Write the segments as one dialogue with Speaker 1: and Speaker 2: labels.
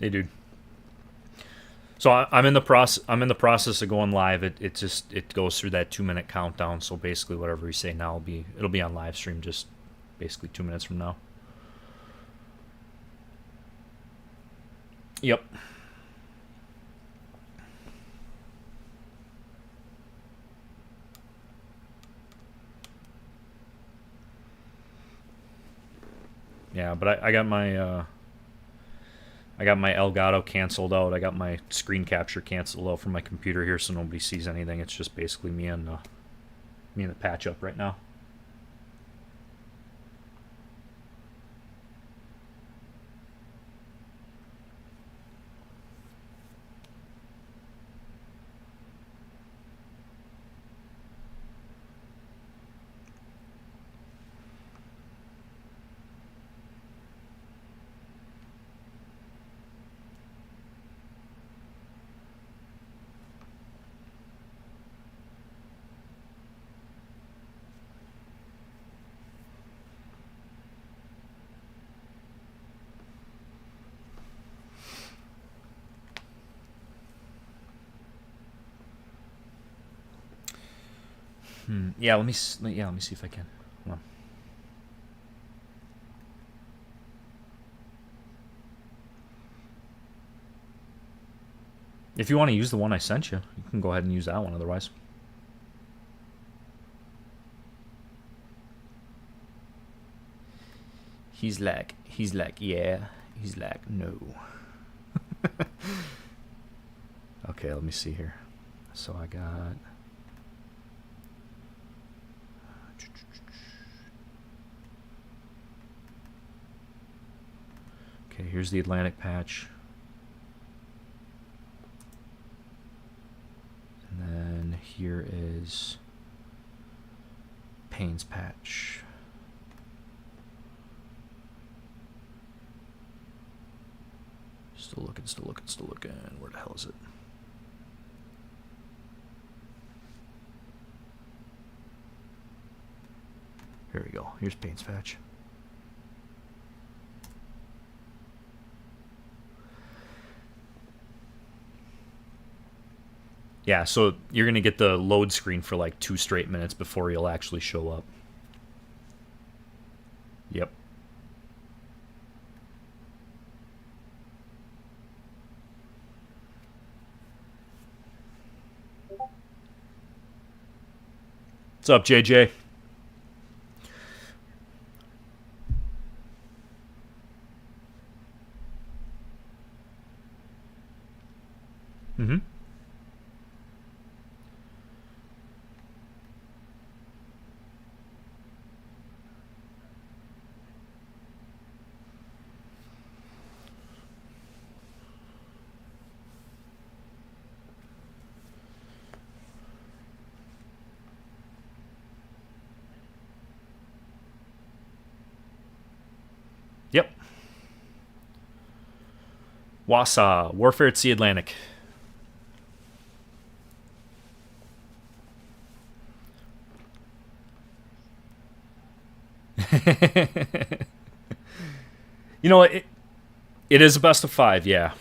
Speaker 1: Hey, dude. So I'm in the process. I'm in the process of going live. It goes through that 2 minute countdown. So basically, whatever we say now it'll be on live stream just basically 2 minutes from now. Yep. Yeah, but I got my Elgato canceled out. I got my screen capture canceled out from my computer here, so nobody sees anything. It's just basically me and the patch up right now. Yeah, let me see if I can. Hold on. If you want to use the one I sent you, you can go ahead and use that one. Otherwise, he's like, yeah. He's like, no. Okay, let me see here. So I got. Okay, here's the Atlantic patch. And then here is Payne's patch. Still looking. Where the hell is it? Here we go. Here's Payne's patch. Yeah, so you're going to get the load screen for like 2 straight minutes before you'll actually show up. Yep. What's up, JJ? Mm-hmm. Yep. WASA, Warfare at Sea Atlantic. You know, it is a best of 5, yeah.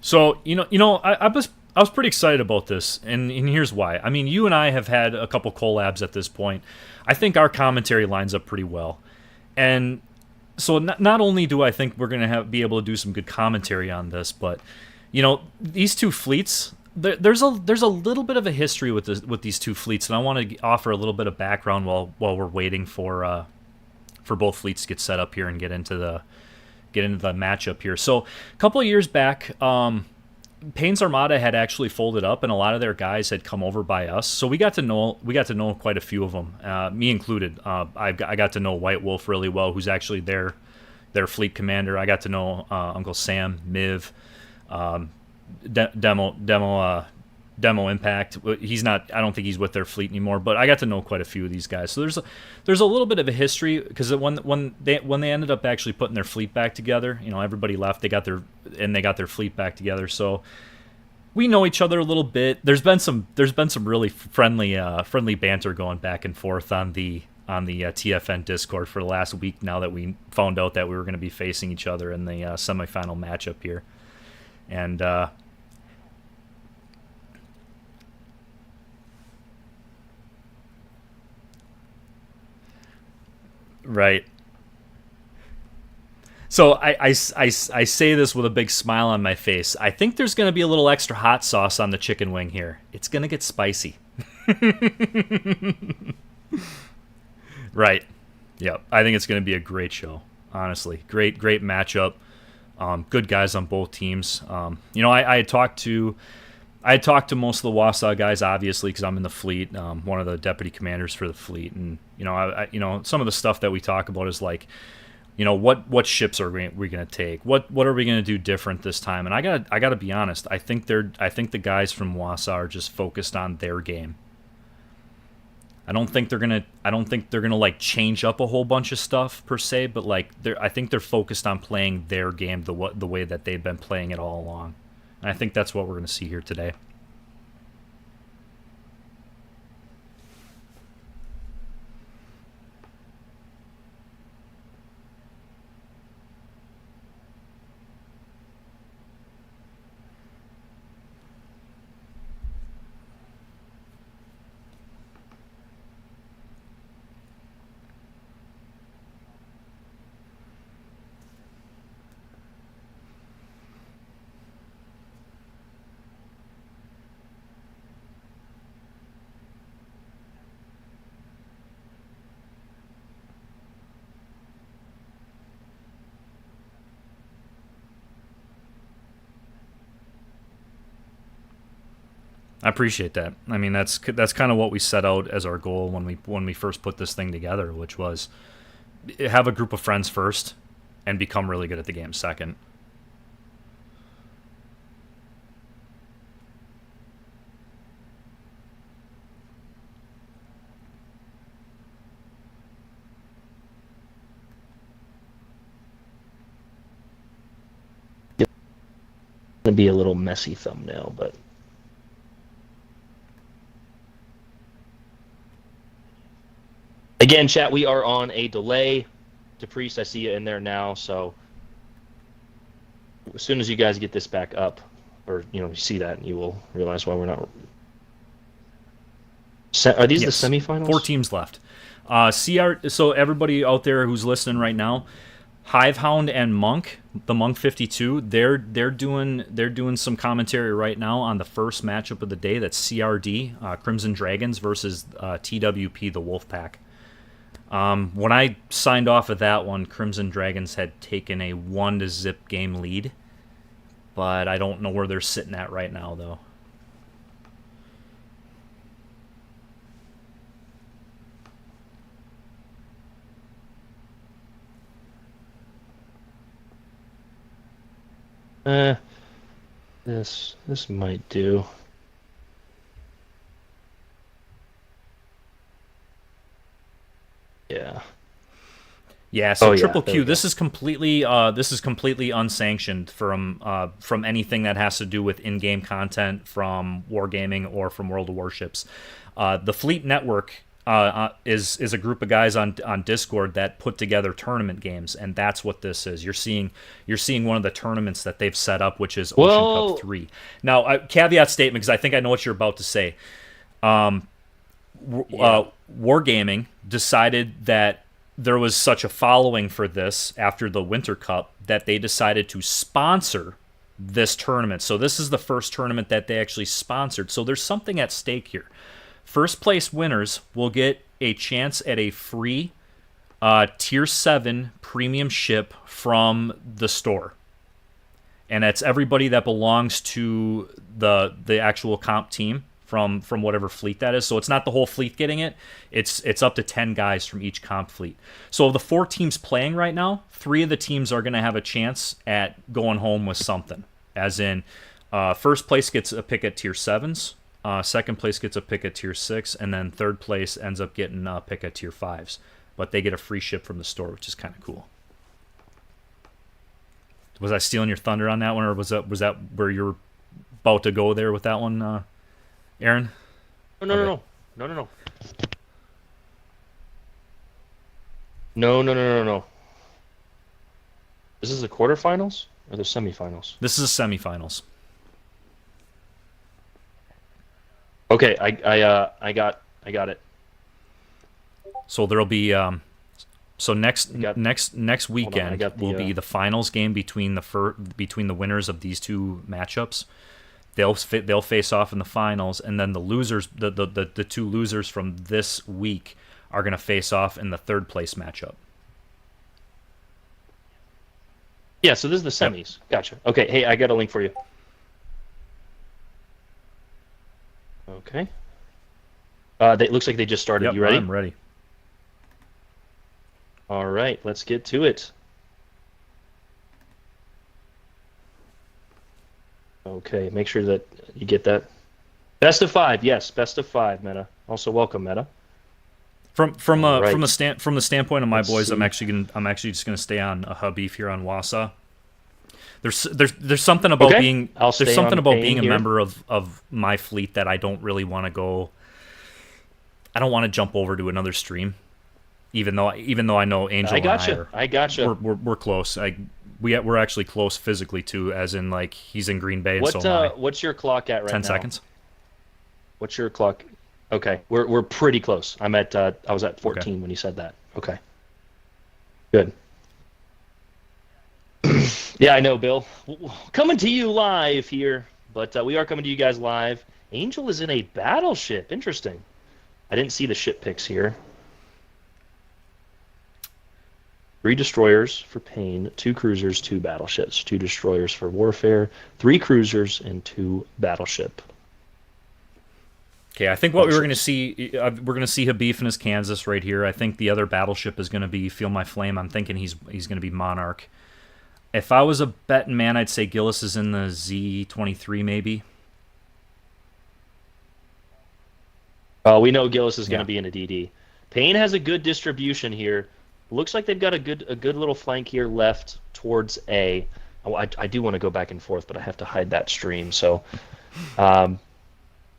Speaker 1: So I was pretty excited about this, and here's why. I mean, you and I have had a couple collabs at this point. I think our commentary lines up pretty well, and so not only do I think we're gonna be able to do some good commentary on this, but these two fleets. There's a little bit of a history with these two fleets, and I want to offer a little bit of background while we're waiting for both fleets to get set up here and get into the matchup here. So a couple of years back, Payne's Armada had actually folded up, and a lot of their guys had come over by us. So we got to know quite a few of them, me included. I got to know White Wolf really well, who's actually their fleet commander. I got to know Uncle Sam, Miv, Demo Impact. He's not. I don't think he's with their fleet anymore. But I got to know quite a few of these guys. So there's a little bit of a history, because when they ended up actually putting their fleet back together, everybody left. They got their fleet back together. So we know each other a little bit. There's been some really friendly banter going back and forth on the TFN Discord for the last week. Now that we found out that we were going to be facing each other in the semifinal matchup here. And right. So I say this with a big smile on my face. I think there's going to be a little extra hot sauce on the chicken wing here. It's going to get spicy. Right. Yep. I think it's going to be a great show. Honestly, great matchup. Good guys on both teams. I had talked to most of the WASA guys, obviously, because I'm in the fleet, one of the deputy commanders for the fleet, and some of the stuff that we talk about is like, what ships are we going to take? What are we going to do different this time? And I got to be honest. I think the guys from WASA are just focused on their game. I don't think they're gonna like change up a whole bunch of stuff per se, but like I think they're focused on playing their game the way that they've been playing it all along. And I think that's what we're gonna see here today. I appreciate that. I mean, that's kind of what we set out as our goal when we first put this thing together, which was have a group of friends first and become really good at the game second.
Speaker 2: It's gonna be a little messy thumbnail, but again, chat, we are on a delay. DePriest, I see you in there now, so as soon as you guys get this back up, or you see that, you will realize why we're not. Are these
Speaker 1: Yes.
Speaker 2: the semifinals?
Speaker 1: 4 teams left. So everybody out there who's listening right now, Hivehound and Monk, the Monk 52, they're doing some commentary right now on the first matchup of the day. That's CRD, Crimson Dragons versus TWP, the Wolfpack. When I signed off of that one, Crimson Dragons had taken a 1-0 game lead, but I don't know where they're sitting at right now, though.
Speaker 2: This might do. Yeah.
Speaker 1: Yeah, so
Speaker 2: Oh, yeah,
Speaker 1: Triple
Speaker 2: there
Speaker 1: Q.
Speaker 2: we go.
Speaker 1: This is completely unsanctioned from anything that has to do with in-game content from Wargaming or from World of Warships. The Fleet Network is a group of guys on Discord that put together tournament games, and that's what this is. You're seeing one of the tournaments that they've set up, which is Ocean Cup 3. Now, caveat statement, because I think I know what you're about to say. Wargaming decided that there was such a following for this after the Winter Cup that they decided to sponsor this tournament. So this is the first tournament that they actually sponsored. So there's something at stake here. First place winners will get a chance at a free Tier 7 premium ship from the store. And that's everybody that belongs to the actual comp team from whatever fleet that is. So it's not the whole fleet getting it. It's up to 10 guys from each comp fleet. So of the 4 teams playing right now, 3 of the teams are going to have a chance at going home with something. As in, first place gets a pick at Tier 7s, second place gets a pick at Tier 6, and then third place ends up getting a pick at Tier 5s. But they get a free ship from the store, which is kind of cool. Was I stealing your thunder on that one, or was that where you're about to go there with that one, Aaron?
Speaker 2: No. No. This is the quarterfinals? or the semifinals?
Speaker 1: This is a semifinals.
Speaker 2: Okay, I got it.
Speaker 1: So there'll be so next
Speaker 2: I got,
Speaker 1: next
Speaker 2: hold on, I
Speaker 1: weekend
Speaker 2: got
Speaker 1: will be the finals game between the winners of these two matchups. They'll face off in the finals, and then the losers, the two losers from this week, are going to face off in the third place matchup.
Speaker 2: yeah. So this is the
Speaker 1: Yep.
Speaker 2: semis. Gotcha. Okay. Hey, I got a link for you. Okay. It looks like they just started.
Speaker 1: Yep,
Speaker 2: You ready?
Speaker 1: I'm ready.
Speaker 2: All right. Let's get to it. Okay. Make sure that you get that. Best of 5. Yes, best of 5. Meta. Also, welcome, Meta. All right.
Speaker 1: From the standpoint of my
Speaker 2: Let's
Speaker 1: boys,
Speaker 2: see.
Speaker 1: I'm actually just gonna stay on a Habif here on WASA. There's something about
Speaker 2: Okay.
Speaker 1: being
Speaker 2: I'll
Speaker 1: there's
Speaker 2: stay
Speaker 1: something
Speaker 2: on
Speaker 1: about
Speaker 2: Payne
Speaker 1: being a
Speaker 2: here.
Speaker 1: member of my fleet that I don't really want to go. I don't want to jump over to another stream, even though I know Angel
Speaker 2: I
Speaker 1: and I
Speaker 2: gotcha. I gotcha.
Speaker 1: we're close. We're actually close physically too, as in like he's in Green Bay and so am I.
Speaker 2: What's your clock at right
Speaker 1: 10
Speaker 2: now?
Speaker 1: seconds.
Speaker 2: What's your clock? Okay, we're pretty close. I was at 14 when you said that. Okay, good. Yeah, I know, Bill. Coming to you live here, but we are coming to you guys live. Angel is in a battleship. Interesting. I didn't see the ship picks here. 3 destroyers for Payne, 2 cruisers, 2 battleships, 2 destroyers for Warfare, 3 cruisers, and 2 battleship.
Speaker 1: Okay, I think what we're going to see Habif in his Kansas right here. I think the other battleship is going to be Feel My Flame. I'm thinking he's going to be Monarch. If I was a betting man, I'd say Gillis is in the Z23 maybe.
Speaker 2: We know Gillis is going
Speaker 1: Yeah.
Speaker 2: to be in a DD. Payne has a good distribution here. Looks like they've got a good little flank here left towards A. Oh, I do want to go back and forth, but I have to hide that stream. So,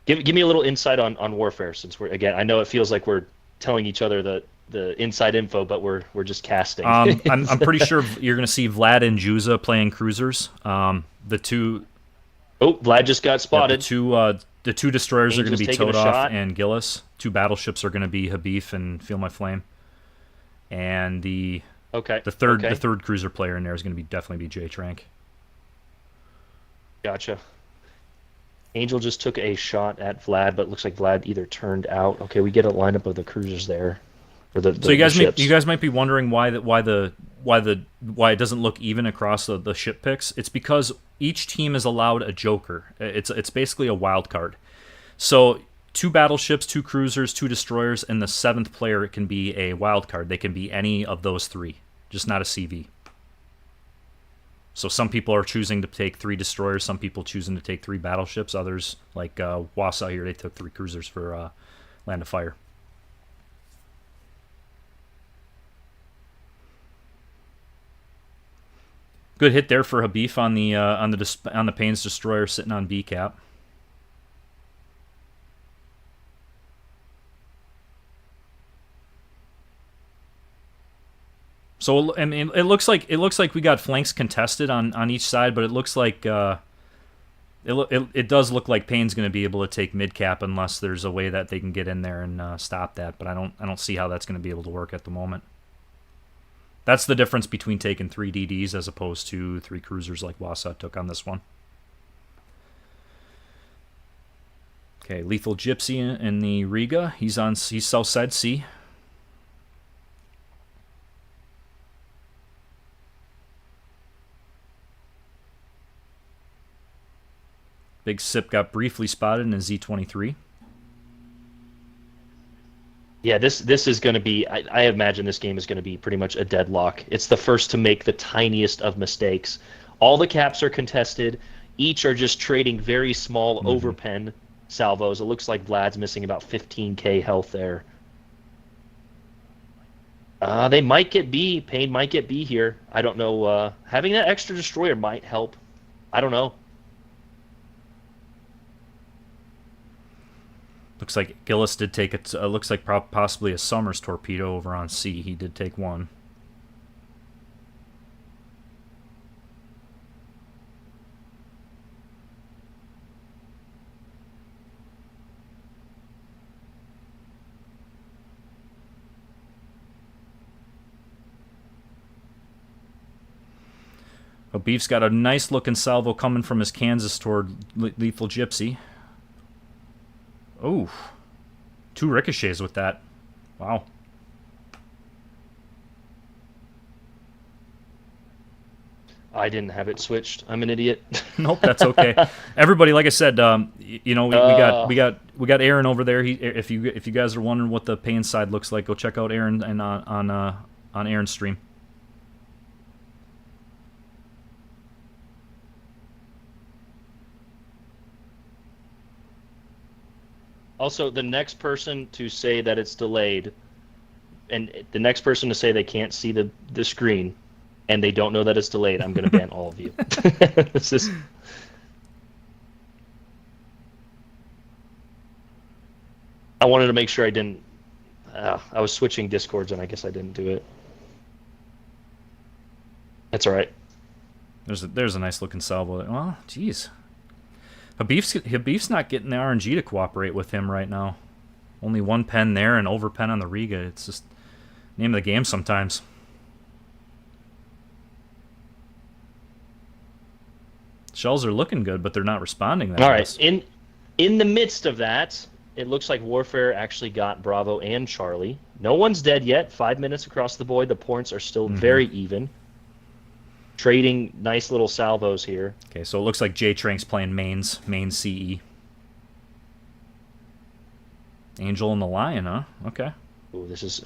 Speaker 2: give me a little insight on Warfare, since I know it feels like we're telling each other the inside info, but we're just casting.
Speaker 1: I'm pretty sure you're going to see Vlad and Juza playing cruisers. The two
Speaker 2: Oh, Vlad just got spotted.
Speaker 1: the two destroyers are going to be
Speaker 2: taking a
Speaker 1: Todoff
Speaker 2: shot.
Speaker 1: and Gillis. 2 battleships are going to be Habif and Feel My Flame. And the
Speaker 2: Okay.
Speaker 1: third cruiser player in there is going to definitely be J Trank.
Speaker 2: Gotcha. Angel just took a shot at Vlad, but it looks like Vlad either turned out. Okay, we get a lineup of the cruisers there, or the
Speaker 1: So you
Speaker 2: ships.
Speaker 1: guys might be wondering why it doesn't look even across the ship picks. It's because each team is allowed a joker. It's basically a wild card. So 2 battleships, 2 cruisers, 2 destroyers, and the 7th player can be a wild card. They can be any of those 3, just not a CV. So some people are choosing to take 3 destroyers, some people choosing to take 3 battleships, others, like WASA here, they took 3 cruisers for Land of Fire. Good hit there for Habif on the Payne's destroyer sitting on B cap. So I mean, it looks like we got flanks contested on each side, but it looks like it does look like Payne's going to be able to take mid cap unless there's a way that they can get in there and stop that. But I don't see how that's going to be able to work at the moment. That's the difference between taking 3 DDs as opposed to 3 cruisers like WASA took on this one. Okay, Lethal Gypsy in the Riga. He's south side C. Big Sip got briefly spotted in a Z23.
Speaker 2: Yeah, this is going to be. I imagine this game is going to be pretty much a deadlock. It's the first to make the tiniest of mistakes. All the caps are contested. Each are just trading very small overpen salvos. It looks like Vlad's missing about 15k health there. They might get B. Payne might get B here. I don't know. Having that extra destroyer might help. I don't know.
Speaker 1: Looks like Gillis did take it. Looks like possibly a Summers torpedo over on C. He did take one. Beef's got a nice looking salvo coming from his Kansas toward Lethal Gypsy. Oh, 2 ricochets with that. Wow.
Speaker 2: I didn't have it switched. I'm an idiot.
Speaker 1: Nope, that's okay. Everybody, like I said, you know, we got Aaron over there. If you guys are wondering what the pain side looks like, go check out Aaron and on Aaron's stream.
Speaker 2: Also, the next person to say that it's delayed, and the next person to say they can't see the screen, and they don't know that it's delayed, I'm going to ban all of you. This is... I wanted to make sure I didn't... I was switching Discords, and I guess I didn't do it. That's all right.
Speaker 1: There's a nice looking salvo there. Well, jeez. Habib's not getting the RNG to cooperate with him right now. Only 1 pen there and over pen on the Riga. It's just name of the game sometimes. Shells are looking good, but they're not responding that
Speaker 2: All
Speaker 1: fast.
Speaker 2: right. In the midst of that, it looks like Warfare actually got Bravo and Charlie. No one's dead yet. 5 minutes across the board. The points are still very even. Trading nice little salvos here.
Speaker 1: Okay, so it looks like J-Trank's playing main CE. Angel and the Lion, huh? Okay.
Speaker 2: Ooh, this is...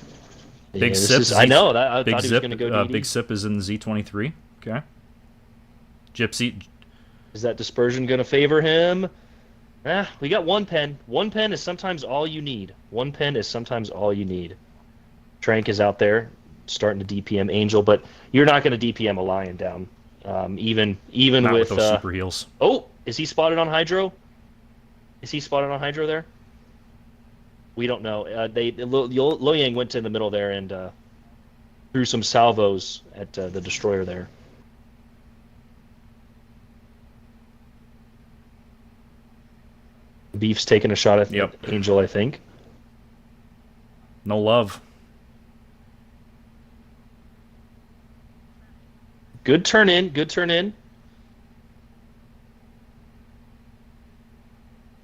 Speaker 1: Big Sip.
Speaker 2: I know. I thought he was going to go DD.
Speaker 1: Big Sip is in the Z23. Okay. Gypsy.
Speaker 2: Is that dispersion going to favor him? We got 1 pen. 1 pen is sometimes all you need. 1 pen is sometimes all you need. Trank is out there starting to DPM Angel, but you're not going to DPM a Lion down. Even
Speaker 1: Not
Speaker 2: with
Speaker 1: those super heals.
Speaker 2: Oh, is he spotted on Hydro? Is he spotted on Hydro there? We don't know. Lo Yang went to the middle there and threw some salvos at the destroyer there. Beef's taking a shot at Angel, I think.
Speaker 1: No love.
Speaker 2: Good turn in. Good turn in.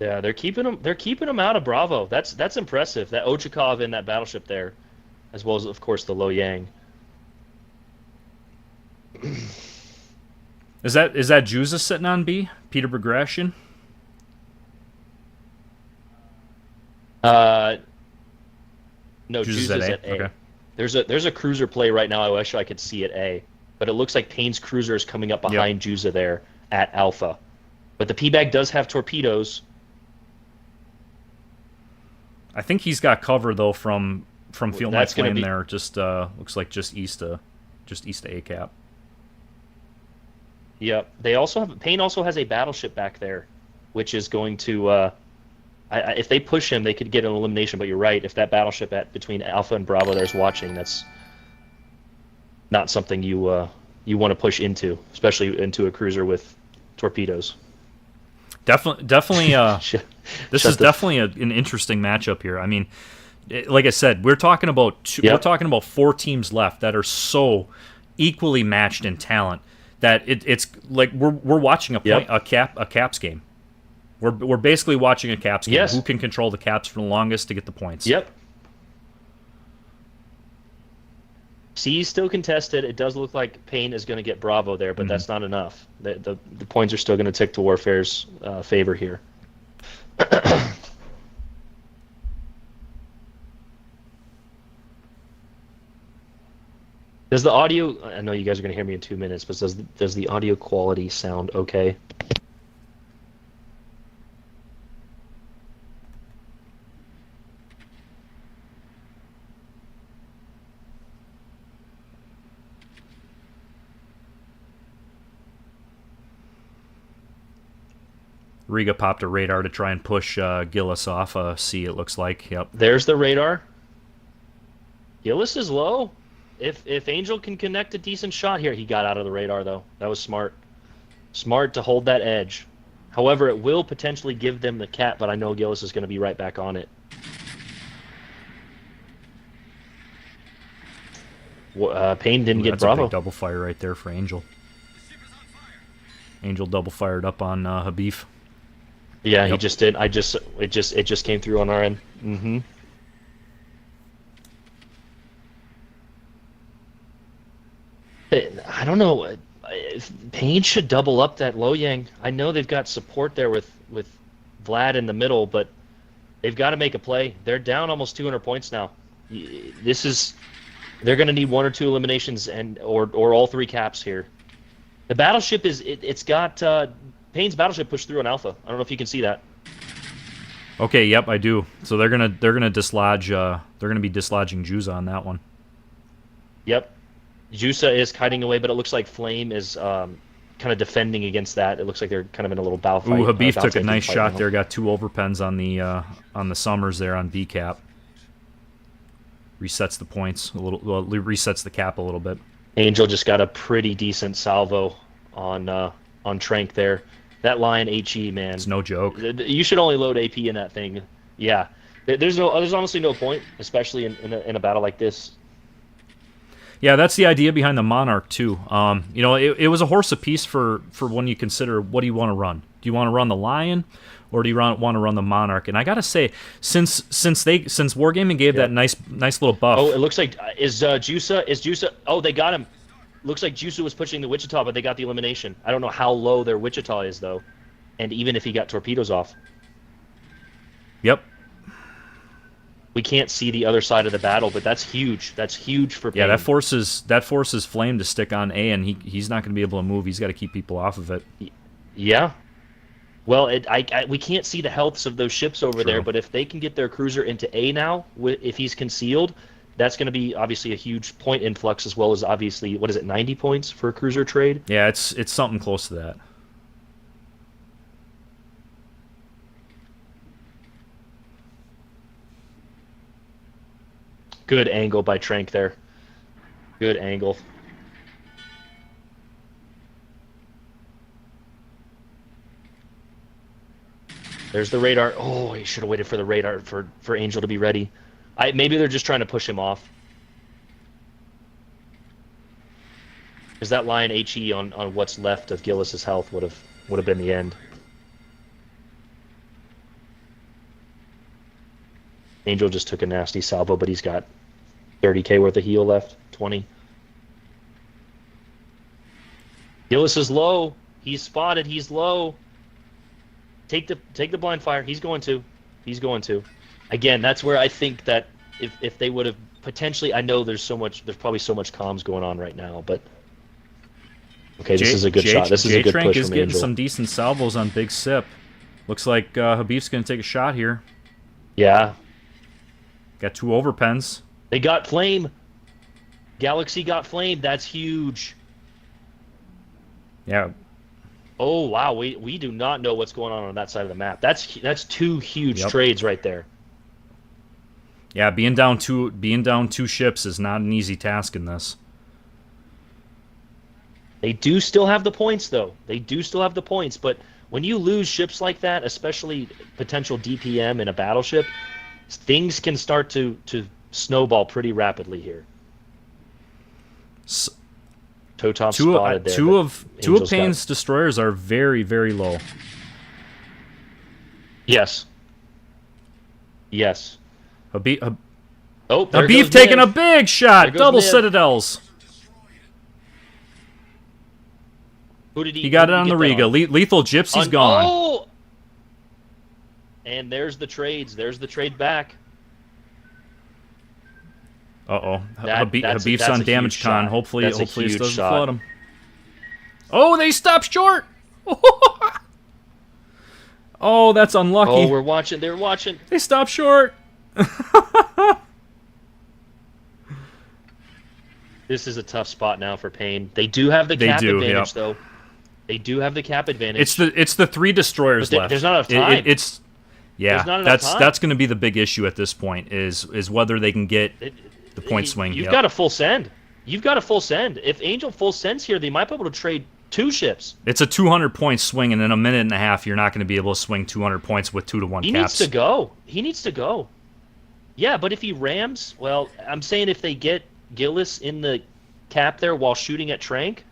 Speaker 2: Yeah, they're keeping him. They're keeping him out of Bravo. That's impressive. That Ochakov in that battleship there, as well as of course the Lo Yang.
Speaker 1: Is that Juza sitting on B? Peter Progression?
Speaker 2: No,
Speaker 1: Juza's
Speaker 2: Juza's at A.
Speaker 1: Okay.
Speaker 2: There's a cruiser play right now. I wish I could see it A, but it looks like Payne's cruiser is coming up behind Juza there at Alpha. But the P-Bag does have torpedoes.
Speaker 1: I think he's got cover though from Feel My
Speaker 2: That's gonna
Speaker 1: Flame
Speaker 2: be-
Speaker 1: there. Just looks like just east of A cap.
Speaker 2: Yep. They also have Payne also has a battleship back there, which is going to. If they push him, they could get an elimination. But you're right. If that battleship between Alpha and Bravo there's watching, that's not something you want to push into, especially into a cruiser with torpedoes.
Speaker 1: Definitely. This is definitely an interesting matchup here. I mean, like I said, we're talking about 4 teams left that are so equally matched in talent that it's like we're watching a caps game. We're basically watching a caps game.
Speaker 2: Yes.
Speaker 1: Who can control the caps for the longest to get the points?
Speaker 2: Yep. C is still contested. It does look like Payne is going to get Bravo there, but that's not enough. The points are still going to tick to Warfare's favor here. Does the audio? I know you guys are going to hear me in 2 minutes, but does the audio quality sound okay?
Speaker 1: Riga popped a radar to try and push Gillis off C, it looks like. Yep.
Speaker 2: There's the radar. Gillis is low. If Angel can connect a decent shot here, he got out of the radar though. That was smart. Smart to hold that edge. However, it will potentially give them the cap, but I know Gillis is going to be right back on it. Payne didn't get
Speaker 1: That's
Speaker 2: Bravo.
Speaker 1: a big double fire right there for Angel. Angel double fired up on Habib.
Speaker 2: Yeah, he
Speaker 1: Yep.
Speaker 2: just did. It just came through on our end. Mm-hmm. I don't know. Payne should double up that Lo Yang. I know they've got support there with Vlad in the middle, but they've got to make a play. They're down almost 200 points now. This is they're going to need 1 or 2 eliminations or all 3 caps here. The battleship it's got Payne's battleship pushed through on Alpha. I don't know if you can see that.
Speaker 1: Okay, yep, I do. So they're gonna dislodge. They're gonna be dislodging Juza on that one.
Speaker 2: Yep. Jusa is kiting away, but it looks like Flame is kind of defending against that. It looks like they're kind of in a little bow fight.
Speaker 1: Ooh, Habib
Speaker 2: bow
Speaker 1: took a
Speaker 2: tanking
Speaker 1: nice
Speaker 2: fight
Speaker 1: shot
Speaker 2: now.
Speaker 1: there. Got 2 overpens on the Summers there on B cap. Resets the points a little. Well, resets the cap a little bit.
Speaker 2: Angel just got a pretty decent salvo on Trank there. That line HE, man.
Speaker 1: It's no joke.
Speaker 2: You should only load AP in that thing. Yeah. There's honestly no point, especially in a battle like this.
Speaker 1: Yeah, that's the idea behind the Monarch too. You know, it was a horse apiece for when you consider what do you want to run. Do you want to run the Lion, or do you want to run the Monarch? And I gotta say, since Wargaming gave that nice little buff.
Speaker 2: Oh, it looks like is Jusa? Oh, they got him. Looks like Jusa was pushing the Wichita, but they got the elimination. I don't know how low their Wichita is though, and even if he got torpedoes off.
Speaker 1: Yep.
Speaker 2: We can't see the other side of the battle, but that's huge. That's huge for Payne.
Speaker 1: Yeah, that forces Flame to stick on A, and he's not going to be able to move. He's got to keep people off of it.
Speaker 2: Yeah. Well, we can't see the healths of those ships over
Speaker 1: True.
Speaker 2: there, but if they can get their cruiser into A now, if he's concealed, that's going to be obviously a huge point influx, as well as obviously, what is it, 90 points for a cruiser trade?
Speaker 1: Yeah, it's something close to that.
Speaker 2: Good angle by Trank there. Good angle. There's the radar. Oh, he should have waited for the radar for Angel to be ready. Maybe they're just trying to push him off. Because that line HE on what's left of Gillis's health would have been the end. Angel just took a nasty salvo, but he's got 30k worth of heal left. 20. Gillis is low. He's spotted. He's low. Take the blind fire. He's going to. He's going to. Again, that's where I think that if they would have potentially, I know there's probably so much comms going on right now, but okay, this is a good shot. This is a good
Speaker 1: J-Trank
Speaker 2: push
Speaker 1: is
Speaker 2: from
Speaker 1: getting
Speaker 2: Angel.
Speaker 1: some decent salvos on Big Sip. Looks like Habib's going to take a shot here.
Speaker 2: Yeah,
Speaker 1: Got 2 overpens.
Speaker 2: they got flame. Galaxy got flame. That's huge.
Speaker 1: Yeah,
Speaker 2: Oh wow, we do not know what's going on that side of the map. That's 2 huge
Speaker 1: Yep.
Speaker 2: trades right there.
Speaker 1: yeah. Being down 2 ships is not an easy task in this.
Speaker 2: They do still have the points, though. They do still have the points, but when you lose ships like that, especially potential DPM in a battleship, things can start to snowball pretty rapidly here. Totop spotted there.
Speaker 1: Two
Speaker 2: but
Speaker 1: of
Speaker 2: Angel's got-
Speaker 1: Payne's destroyers are very, very low.
Speaker 2: Yes. Yes.
Speaker 1: Habib
Speaker 2: Oh, there
Speaker 1: Habib
Speaker 2: goes
Speaker 1: taking
Speaker 2: Niv.
Speaker 1: a big shot.
Speaker 2: There goes
Speaker 1: Double
Speaker 2: Niv.
Speaker 1: citadels.
Speaker 2: Who did
Speaker 1: He got it on the
Speaker 2: get that
Speaker 1: Riga. Lethal Gypsy's gone.
Speaker 2: Oh! And there's the trades. There's the trade back.
Speaker 1: Uh-oh.
Speaker 2: That's
Speaker 1: Habib's
Speaker 2: a
Speaker 1: on
Speaker 2: huge
Speaker 1: damage con.
Speaker 2: shot.
Speaker 1: Hopefully
Speaker 2: That's a
Speaker 1: this
Speaker 2: huge
Speaker 1: doesn't
Speaker 2: shot.
Speaker 1: flood him. Oh, they stopped short. Oh, that's unlucky.
Speaker 2: Oh, we're watching. They're watching.
Speaker 1: They stopped short.
Speaker 2: This is a tough spot now for Payne. They do have the
Speaker 1: They
Speaker 2: cap
Speaker 1: do,
Speaker 2: advantage,
Speaker 1: yep.
Speaker 2: though. They do have the cap advantage.
Speaker 1: It's the 3 destroyers
Speaker 2: But
Speaker 1: left.
Speaker 2: there's not enough time.
Speaker 1: There's
Speaker 2: not enough time.
Speaker 1: that's going to be the big issue at this point is whether they can get the point swing.
Speaker 2: You've
Speaker 1: Yep.
Speaker 2: got a full send. You've got a full send. If Angel full sends here, they might be able to trade 2 ships.
Speaker 1: It's a 200-point swing, and in a minute and a half, you're not going to be able to swing 200 points with 2-to-1
Speaker 2: He
Speaker 1: caps.
Speaker 2: needs to go. He needs to go. Yeah, but if he rams, well, I'm saying if they get Gillis in the cap there while shooting at Trank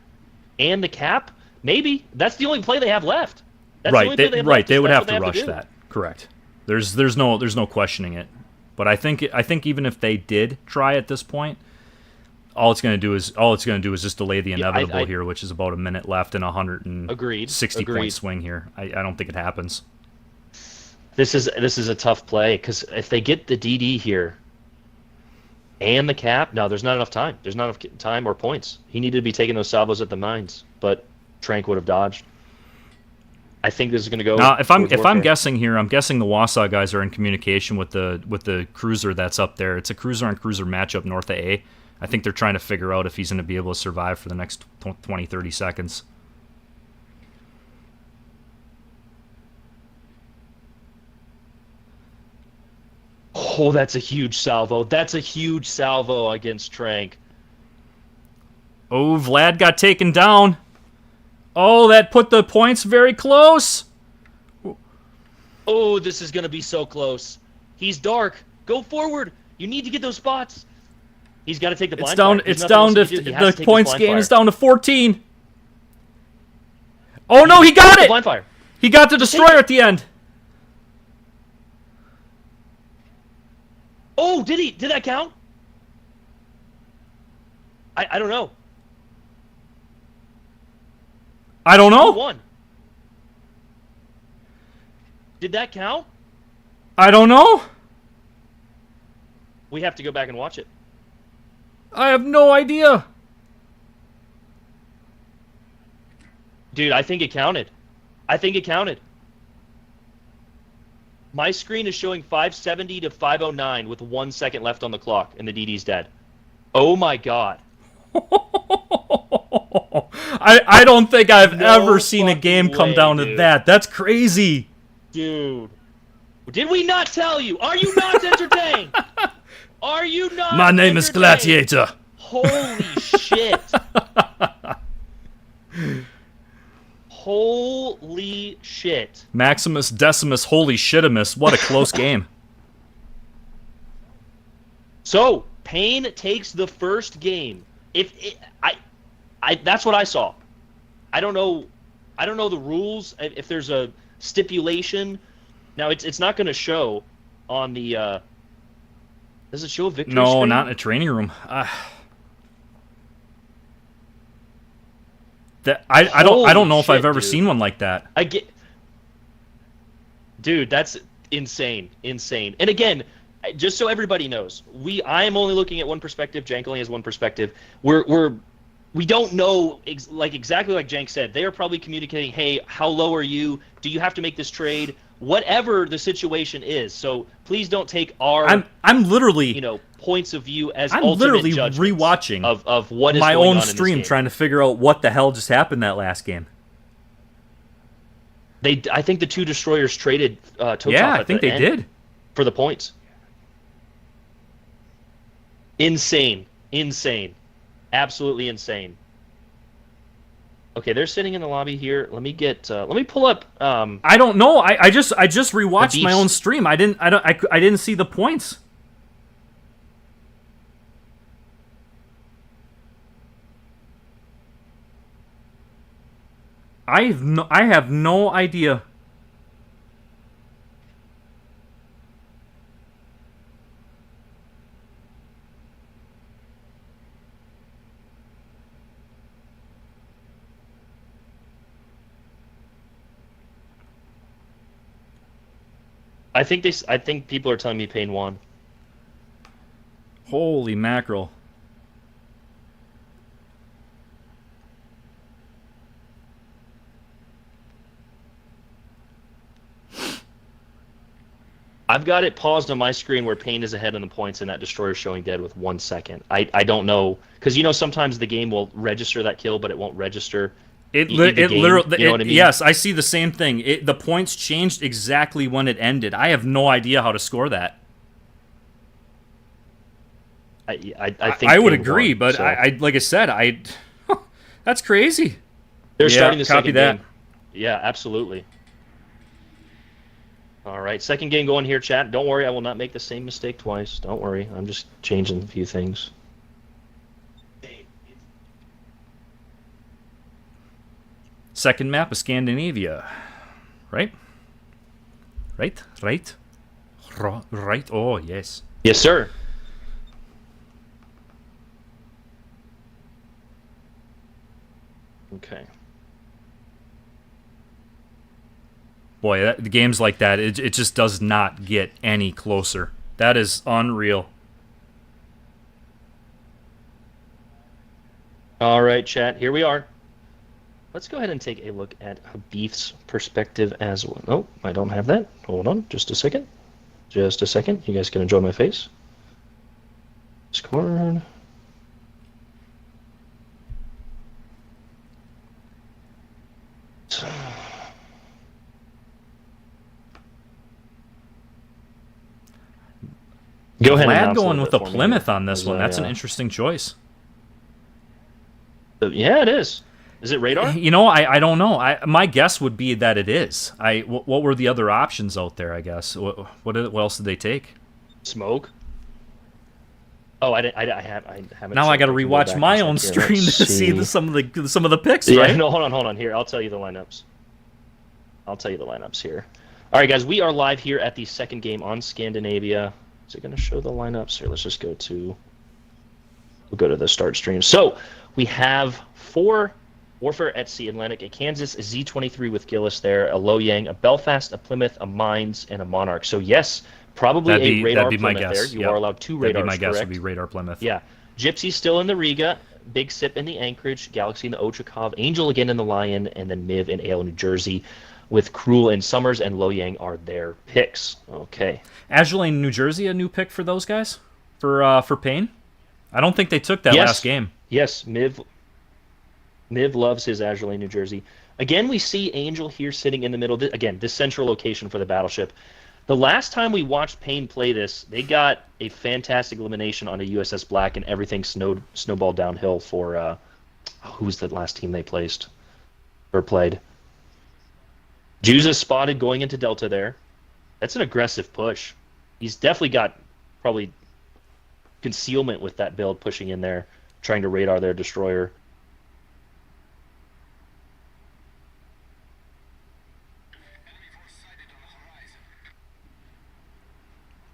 Speaker 2: and the cap, Maybe that's the only play they have left. That's the
Speaker 1: Right,
Speaker 2: only play they have
Speaker 1: right.
Speaker 2: left.
Speaker 1: They would
Speaker 2: That's
Speaker 1: have
Speaker 2: what
Speaker 1: to
Speaker 2: they
Speaker 1: rush
Speaker 2: do.
Speaker 1: that. Correct. There's no questioning it. But I think even if they did try at this point, all it's going to do is just delay the
Speaker 2: Yeah,
Speaker 1: inevitable here, which is about a minute left and a
Speaker 2: agreed.
Speaker 1: 160-point swing here. I don't think it happens.
Speaker 2: This is a tough play because if they get the DD here and the cap, no, there's not enough time. There's not enough time or points. He needed to be taking those salvos at the mines, but Trank would have dodged. I think this is going to go.
Speaker 1: Now, if I'm
Speaker 2: warfare.
Speaker 1: guessing here, I'm guessing the WASA guys are in communication with the cruiser that's up there. It's a cruiser on cruiser matchup north of A. I think they're trying to figure out if he's going to be able to survive for the next 20, 30 seconds.
Speaker 2: Oh, that's a huge salvo. That's a huge salvo against Trank.
Speaker 1: Oh, Vlad got taken down. Oh, that put the points very close.
Speaker 2: Oh, this is going to be so close. He's dark. Go forward. You need to get those spots. He's got to take the blind fire.
Speaker 1: It's down to the points game is down to 14. Oh no, he got it.
Speaker 2: Blind fire.
Speaker 1: He got the destroyer at the end.
Speaker 2: Oh, did he? Did that count? I don't know.
Speaker 1: I don't know.
Speaker 2: Who won? Did that count?
Speaker 1: I don't know.
Speaker 2: We have to go back and watch it.
Speaker 1: I have no idea.
Speaker 2: Dude, I think it counted. I think it counted. My screen is showing 570 to 509 with 1 second left on the clock, and the DD's dead. Oh my god.
Speaker 1: I don't think I've
Speaker 2: No
Speaker 1: ever seen a game come
Speaker 2: way,
Speaker 1: down to
Speaker 2: dude.
Speaker 1: that. That's crazy.
Speaker 2: Dude. Did we not tell you? Are you not entertained? Are you not
Speaker 1: My name is
Speaker 2: entertained?
Speaker 1: Gladiator.
Speaker 2: Holy shit. Holy shit.
Speaker 1: Maximus Decimus, holy shitimus. What a close game.
Speaker 2: So, Payne takes the first game. That's what I saw. I don't know the rules, if there's a stipulation. Now, it's not going to show on the does it show a victory
Speaker 1: No,
Speaker 2: screen?
Speaker 1: not in a training room. I don't know if I've ever seen one like that.
Speaker 2: Dude, that's insane. And again, just so everybody knows, I am only looking at one perspective. Jank only has one perspective. We don't know exactly like Jank said. They are probably communicating, hey, how low are you? Do you have to make this trade? Whatever the situation is. So please don't take our
Speaker 1: I'm literally
Speaker 2: points of view as
Speaker 1: I'm
Speaker 2: ultimate
Speaker 1: literally
Speaker 2: judgments
Speaker 1: rewatching
Speaker 2: of what is
Speaker 1: my
Speaker 2: going
Speaker 1: own
Speaker 2: on in this
Speaker 1: stream
Speaker 2: game.
Speaker 1: trying to figure out what the hell just happened that last game.
Speaker 2: I think the two destroyers traded Totov
Speaker 1: Yeah, I
Speaker 2: at
Speaker 1: think
Speaker 2: the
Speaker 1: they
Speaker 2: end
Speaker 1: did.
Speaker 2: for the points. Insane. Absolutely insane. Okay, they're sitting in the lobby here. Let me pull up
Speaker 1: I don't know. I just rewatched my
Speaker 2: beefs.
Speaker 1: own stream. I didn't see the points. I have no idea.
Speaker 2: I think people are telling me Payne won.
Speaker 1: Holy mackerel.
Speaker 2: I've got it paused on my screen where Payne is ahead on the points and that destroyer showing dead with 1 second. I don't know because sometimes the game will register that kill, but it won't register.
Speaker 1: Literally,
Speaker 2: you know what I mean?
Speaker 1: Yes, I see the same thing. The points changed exactly when it ended. I have no idea how to score that.
Speaker 2: I think
Speaker 1: I would
Speaker 2: Payne
Speaker 1: agree,
Speaker 2: won,
Speaker 1: but
Speaker 2: so.
Speaker 1: I like I said, that's crazy.
Speaker 2: They're
Speaker 1: Yeah,
Speaker 2: starting the
Speaker 1: copy
Speaker 2: second
Speaker 1: that.
Speaker 2: game. Yeah, absolutely. All right, second game going here, chat. Don't worry, I will not make the same mistake twice. Don't worry, I'm just changing a few things.
Speaker 1: Second map of Scandinavia. Right? Right? Right? Right? Oh, yes.
Speaker 2: Yes, sir. Okay.
Speaker 1: Boy, the games like that, it just does not get any closer. That is unreal.
Speaker 2: All right, chat. Here we are. Let's go ahead and take a look at Habib's perspective as well. Oh, I don't have that. Hold on, just a second. Just a second. You guys can enjoy my face. Discord. Go ahead.
Speaker 1: Glad going with a Plymouth on this one. That's an interesting choice.
Speaker 2: Yeah, it is. Is it radar?
Speaker 1: You know, I don't know. My guess would be that it is. What were the other options out there? I guess what else did they take?
Speaker 2: Smoke. Oh, I haven't.
Speaker 1: Now I got to rewatch my own stream to see some of the picks. Yeah, right?
Speaker 2: No, hold on. Here, I'll tell you the lineups. Here. All right, guys, we are live here at the second game on Scandinavia. Is it going to show the lineups here? Let's just go to. We'll go to the start stream. So we have 4 Warfare at Sea Atlantic, a Kansas, a Z23 with Gillis there, a Loyang, a Belfast, a Plymouth, a Mines, and a Monarch. So yes, probably a radar Plymouth there. You are allowed 2 radars,
Speaker 1: that'd be my guess.
Speaker 2: Correct?
Speaker 1: Would be radar Plymouth.
Speaker 2: Yeah. Gypsy still in the Riga, Big Sip in the Anchorage, Galaxy in the Ochakov, Angel again in the Lion, and then Miv in Ale, New Jersey, with Cruel and Summers and Loyang are their picks. Okay.
Speaker 1: Agilane, New Jersey, a new pick for those guys? For Payne? I don't think they took that last game.
Speaker 2: Yes, Miv loves his Agilane, New Jersey. Again, we see Angel here sitting in the middle. Again, this central location for the battleship. The last time we watched Payne play this, they got a fantastic elimination on a USS Black, and everything snowballed downhill for who was the last team they placed or played? Juza spotted going into Delta there. That's an aggressive push. He's definitely got probably concealment with that build pushing in there, trying to radar their destroyer.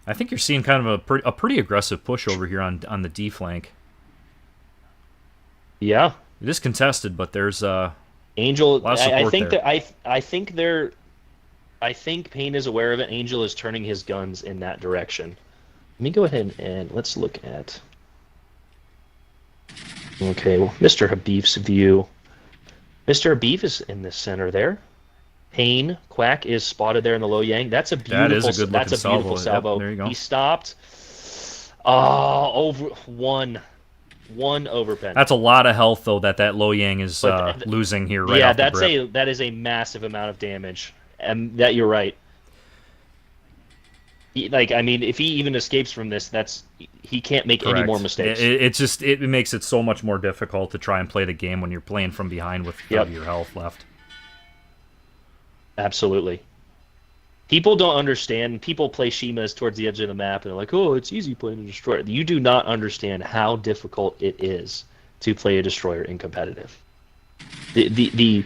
Speaker 1: I think you're seeing kind of a pretty aggressive push over here on the D flank.
Speaker 2: Yeah,
Speaker 1: it is contested, but there's
Speaker 2: Angel.
Speaker 1: A lot of support
Speaker 2: I think
Speaker 1: there.
Speaker 2: that I think Payne is aware of it. Angel is turning his guns in that direction. Let me go ahead and let's look at. Okay, well, Mr. Habib's view. Mr. Habib is in the center there. Payne, Quack is spotted there in the Loyang. That's a beautiful. That's a beautiful salvo.
Speaker 1: Yep, there you go.
Speaker 2: He stopped. Over one overpen.
Speaker 1: That's a lot of health though that Loyang is losing here right off the rip.
Speaker 2: Yeah, that is a massive amount of damage. And that you're right. I mean, if he even escapes from this, he can't make any more mistakes.
Speaker 1: It makes it so much more difficult to try and play the game when you're playing from behind with your health left.
Speaker 2: Absolutely. People don't understand. People play Shimas towards the edge of the map, and they're like, "Oh, it's easy playing a destroyer." You do not understand how difficult it is to play a destroyer in competitive. The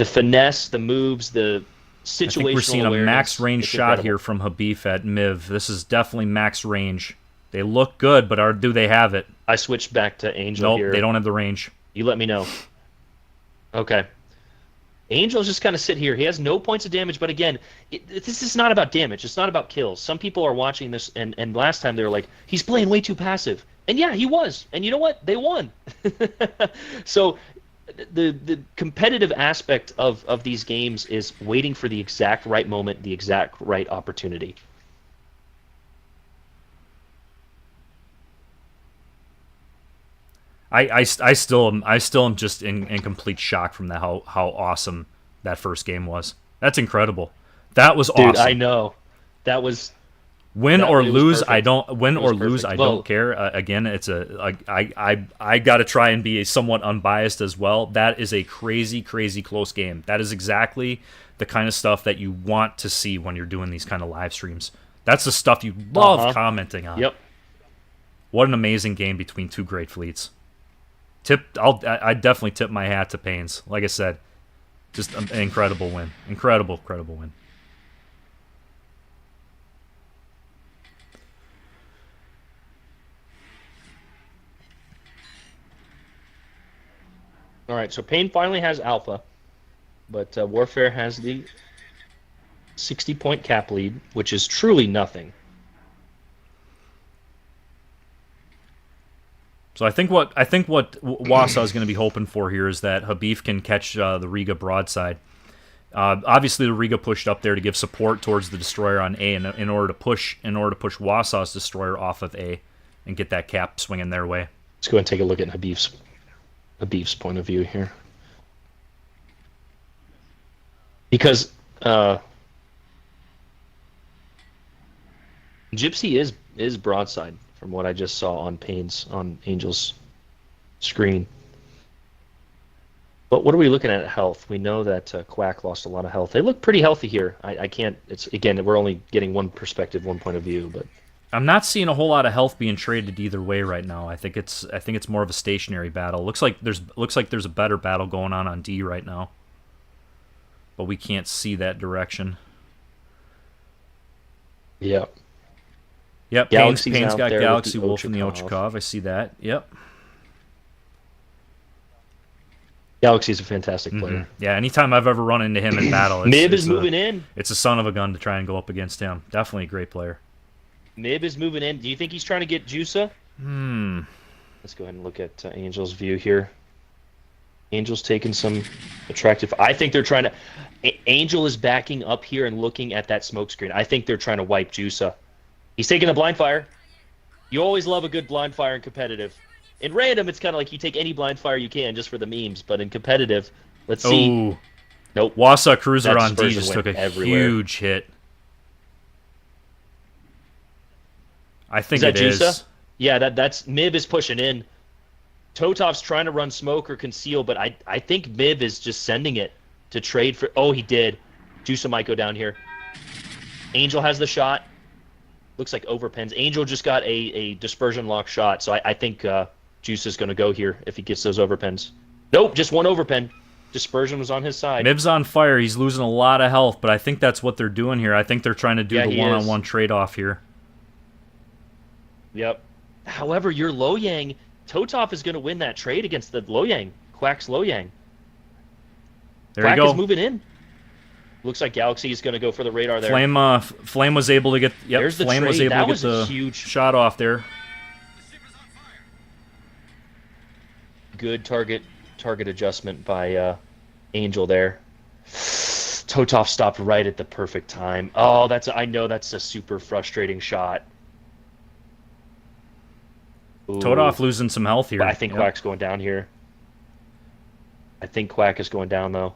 Speaker 2: finesse, the moves, the situational awareness. I think we're seeing a
Speaker 1: max range shot here from Habib at Miv. This is definitely max range. They look good, but do they have it?
Speaker 2: I switched back to Angel here.
Speaker 1: Nope, they don't have the range.
Speaker 2: You let me know. Okay. Angel's just kind of sit here. He has no points of damage, but again, this is not about damage. It's not about kills. Some people are watching this, and last time they were like, he's playing way too passive. And yeah, he was. And you know what? They won. So the competitive aspect of these games is waiting for the exact right moment, the exact right opportunity.
Speaker 1: I still am just in complete shock from how awesome that first game was. That's incredible. That was awesome.
Speaker 2: Dude, I know. That was
Speaker 1: win or lose. I don't care. Again, it's I got to try and be somewhat unbiased as well. That is a crazy close game. That is exactly the kind of stuff that you want to see when you're doing these kind of live streams. That's the stuff you love commenting on.
Speaker 2: Yep.
Speaker 1: What an amazing game between two great fleets. I definitely tip my hat to Payne's. Like I said, Just an incredible win. Incredible win.
Speaker 2: All right, so Pain finally has Alpha, but Warfare has the 60-point cap lead, which is truly nothing.
Speaker 1: So I think what WASA is going to be hoping for here is that Habib can catch the Riga broadside. Obviously, the Riga pushed up there to give support towards the destroyer on A, in order to push WASA's destroyer off of A and get that cap swinging their way.
Speaker 2: Let's go ahead and take a look at Habib's point of view here, because Gypsy is broadside from what I just saw on Angel's screen. But what are we looking at health? We know that Quack lost a lot of health. They look pretty healthy here. I can't. It's again, we're only getting one perspective, one point of view. But
Speaker 1: I'm not seeing a whole lot of health being traded either way right now. I think it's more of a stationary battle. Looks like there's a better battle going on D right now, but we can't see that direction.
Speaker 2: Yeah.
Speaker 1: Yep, Pain's got Galaxy Wolf in the Ochakov. I see that. Yep.
Speaker 2: Galaxy's a fantastic player.
Speaker 1: Mm-hmm. Yeah, anytime I've ever run into him in battle,
Speaker 2: Mib is moving in.
Speaker 1: It's a son of a gun to try and go up against him. Definitely a great player.
Speaker 2: Mib is moving in. Do you think he's trying to get Juica? Let's go ahead and look at Angel's view here. Angel's taking some attractive. I think they're trying to. Angel is backing up here and looking at that smoke screen. I think they're trying to wipe Juica. He's taking a blind fire. You always love a good blind fire in competitive. In random, it's kind of like you take any blind fire you can just for the memes. But in competitive, let's see.
Speaker 1: Oh,
Speaker 2: nope.
Speaker 1: WASA Cruiser on D just took a huge hit. I think it is.
Speaker 2: Yeah, that's Mib is pushing in. Totov's trying to run smoke or conceal, but I think Mib is just sending it to trade for. Oh, he did. Juica might go down here. Angel has the shot. Looks like overpens. Angel just got a dispersion lock shot, so I think Juice is going to go here if he gets those overpens. Nope, just one overpen. Dispersion was on his side.
Speaker 1: Mib's on fire. He's losing a lot of health, but I think that's what they're doing here. I think they're trying to do the one-on-one trade-off here.
Speaker 2: Yep. However, your Loyang, Totov is going to win that trade against the Loyang, Quack's Loyang.
Speaker 1: There you go.
Speaker 2: Quack is moving in. Looks like Galaxy is going to go for the radar there.
Speaker 1: Flame was able to get. Yep,
Speaker 2: there's the
Speaker 1: Flame
Speaker 2: trade.
Speaker 1: was able
Speaker 2: that
Speaker 1: to get the
Speaker 2: huge
Speaker 1: shot off there.
Speaker 2: Good target adjustment by Angel there. Totov stopped right at the perfect time. Oh, I know that's a super frustrating shot. Ooh.
Speaker 1: Totov losing some health here.
Speaker 2: But I think Quack's going down here. I think Quack is going down though.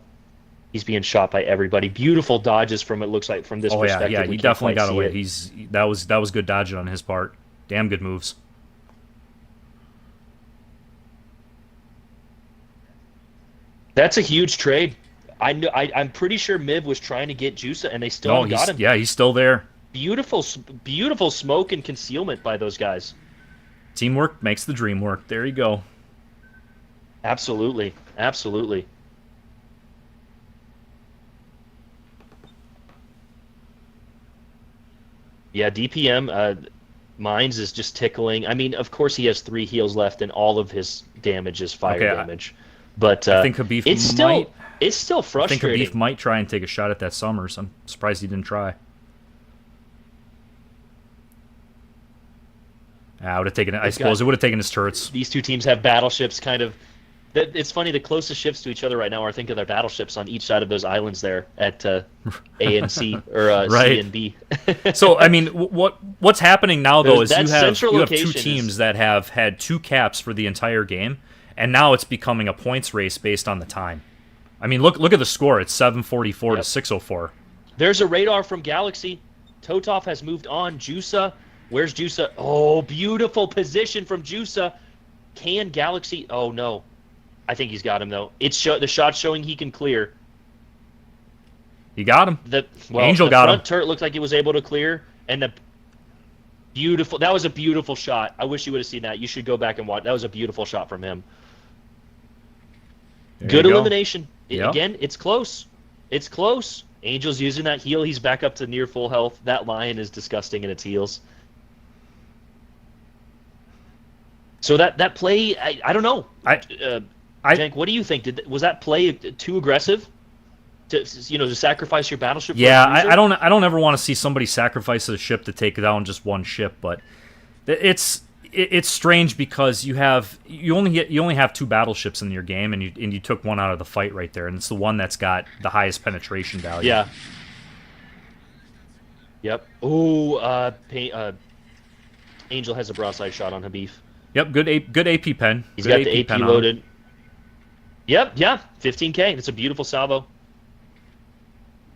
Speaker 2: He's being shot by everybody. Beautiful dodges from it looks like from this perspective.
Speaker 1: Yeah, he definitely got away. That was good dodging on his part. Damn good moves.
Speaker 2: That's a huge trade. I'm pretty sure Mib was trying to get Juica, and they still got him.
Speaker 1: Yeah, he's still there.
Speaker 2: Beautiful smoke and concealment by those guys.
Speaker 1: Teamwork makes the dream work. There you go.
Speaker 2: Absolutely. Yeah, DPM, Mines is just tickling. I mean, of course he has 3 heals left, and all of his damage is fire damage. But
Speaker 1: I think Habib
Speaker 2: it's still frustrating.
Speaker 1: I think Habib might try and take a shot at that Summers. I'm surprised he didn't try. I would have taken it. I suppose it would have taken his turrets.
Speaker 2: These two teams have battleships kind of. It's funny, the closest ships to each other right now are, think of their battleships on each side of those islands there at A and C, or
Speaker 1: right.
Speaker 2: C and B.
Speaker 1: So, I mean, what's happening now, though, is you have 2 teams that have had 2 caps for the entire game, and now it's becoming a points race based on the time. I mean, look at the score. It's 744 to 604.
Speaker 2: There's a radar from Galaxy. Totov has moved on. Juica. Where's Juica? Oh, beautiful position from Juica. Can Galaxy... Oh, no. I think he's got him, though. The shot's showing he can clear.
Speaker 1: He got him.
Speaker 2: Angel got him. The front turret looked like he was able to clear, and that was a beautiful shot. I wish you would have seen that. You should go back and watch. That was a beautiful shot from him. Good elimination.
Speaker 1: Yep.
Speaker 2: Again, it's close. It's close. Angel's using that heal. He's back up to near full health. That lion is disgusting in its heals. So that play, I don't know. Jank, what do you think? Was that play too aggressive? To sacrifice your battleship?
Speaker 1: Yeah,
Speaker 2: for a cruiser?
Speaker 1: I don't ever want to see somebody sacrifice a ship to take down just one ship, but it's strange because you only have 2 battleships in your game, and you took one out of the fight right there, and it's the one that's got the highest penetration value.
Speaker 2: Yeah. Yep. Ooh, Angel has a broadside shot on Habib.
Speaker 1: Yep, good AP pen.
Speaker 2: He's
Speaker 1: good
Speaker 2: got the AP loaded. Yep, yeah, 15K. It's a beautiful salvo.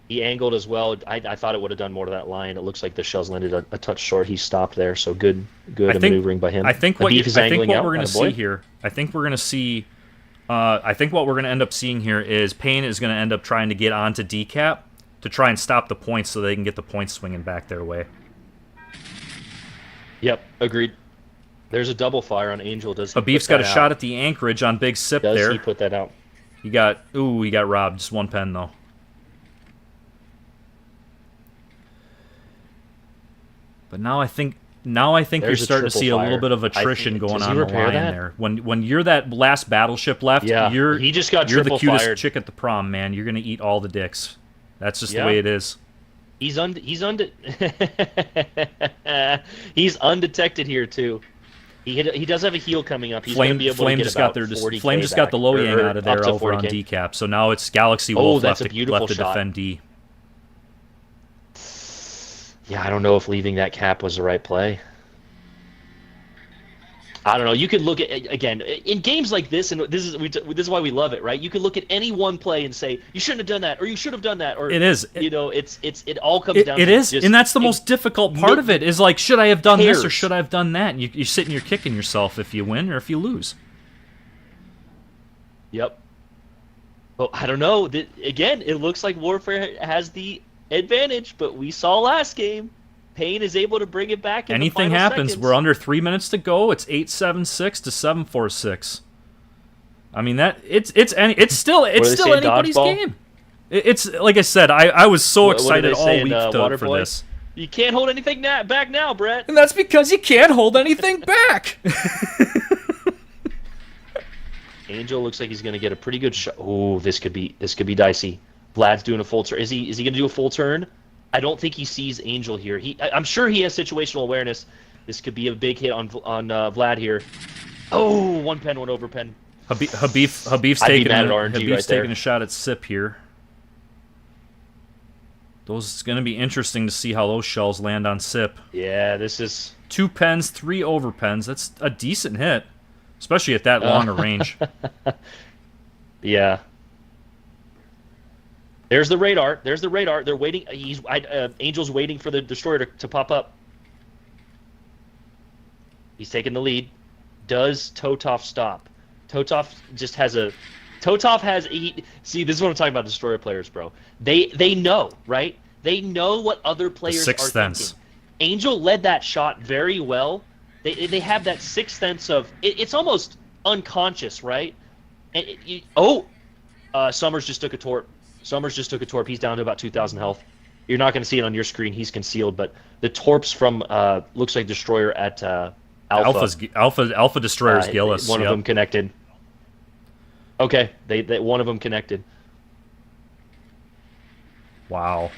Speaker 2: He angled as well. I thought it would have done more to that line. It looks like the shells landed a touch short. He stopped there, so good maneuvering by him.
Speaker 1: I think what we're going to see here. I think what we're going to end up seeing here is Payne is going to end up trying to get onto decap to try and stop the points so they can get the points swinging back their way.
Speaker 2: Yep, agreed. There's a double fire on Angel.
Speaker 1: Habib's got a shot at the anchorage on Big Sip there.
Speaker 2: Does he put that out?
Speaker 1: He got robbed. Just 1 pen though. But now I think you're starting to see a little bit of attrition going on the line there. When you're that last battleship left, you're
Speaker 2: he just got
Speaker 1: you're the cutest
Speaker 2: fired.
Speaker 1: chick at the prom, man. You're gonna eat all the dicks. That's just the way it is.
Speaker 2: He's he's undetected here too. He does have a heal coming up. He's going to be able to get about 40K
Speaker 1: Flame just got the low yang out of there over
Speaker 2: 40K.
Speaker 1: On decap. So now it's Galaxy Wolf left to defend D.
Speaker 2: Yeah, I don't know if leaving that cap was the right play. I don't know. You could look at, again, in games like this, and this is why we love it, right? You could look at any one play and say, you shouldn't have done that, or you should have done that, or
Speaker 1: it is.
Speaker 2: It all comes down to
Speaker 1: it is, and that's the most difficult part of it, is like, should I have done this or should I have done that? And you're sitting, you're kicking yourself if you win or if you lose.
Speaker 2: Yep. Well, I don't know. Again, it looks like Warfare has the advantage, but we saw last game. Payne is able to bring it back in
Speaker 1: Anything
Speaker 2: the final
Speaker 1: happens.
Speaker 2: seconds.
Speaker 1: We're under 3 minutes to go. It's 8-7-6 to 7-4-6. I mean it's still anybody's game. It's like I said. I was so excited all week for this.
Speaker 2: You can't hold anything back now, Brett.
Speaker 1: And that's because you can't hold anything back.
Speaker 2: Angel looks like he's going to get a pretty good shot. Oh, this could be dicey. Vlad's doing a full turn. Is he going to do a full turn? I don't think he sees Angel here. I'm sure he has situational awareness. This could be a big hit on Vlad here. Oh, 1 pen, 1 over pen.
Speaker 1: Habib's taking a shot at Sip here. It's going to be interesting to see how those shells land on Sip.
Speaker 2: Yeah, this is
Speaker 1: 2 pens, 3 over pens. That's a decent hit, especially at that longer range.
Speaker 2: Yeah. There's the radar. They're waiting. Angel's waiting for the destroyer to pop up. He's taking the lead. Does Totov stop? Totov just has a... See, this is what I'm talking about, destroyer players, bro. They know, right? They know what other players are thinking. Angel led that shot very well. They have that sixth sense of... It's almost unconscious, right? Summers just took a torp. He's down to about 2,000 health. You're not going to see it on your screen. He's concealed, but the torps from looks like destroyer at Alpha.
Speaker 1: Alpha destroyer's Gillis.
Speaker 2: One of them connected. Okay, they one of them connected.
Speaker 1: Wow.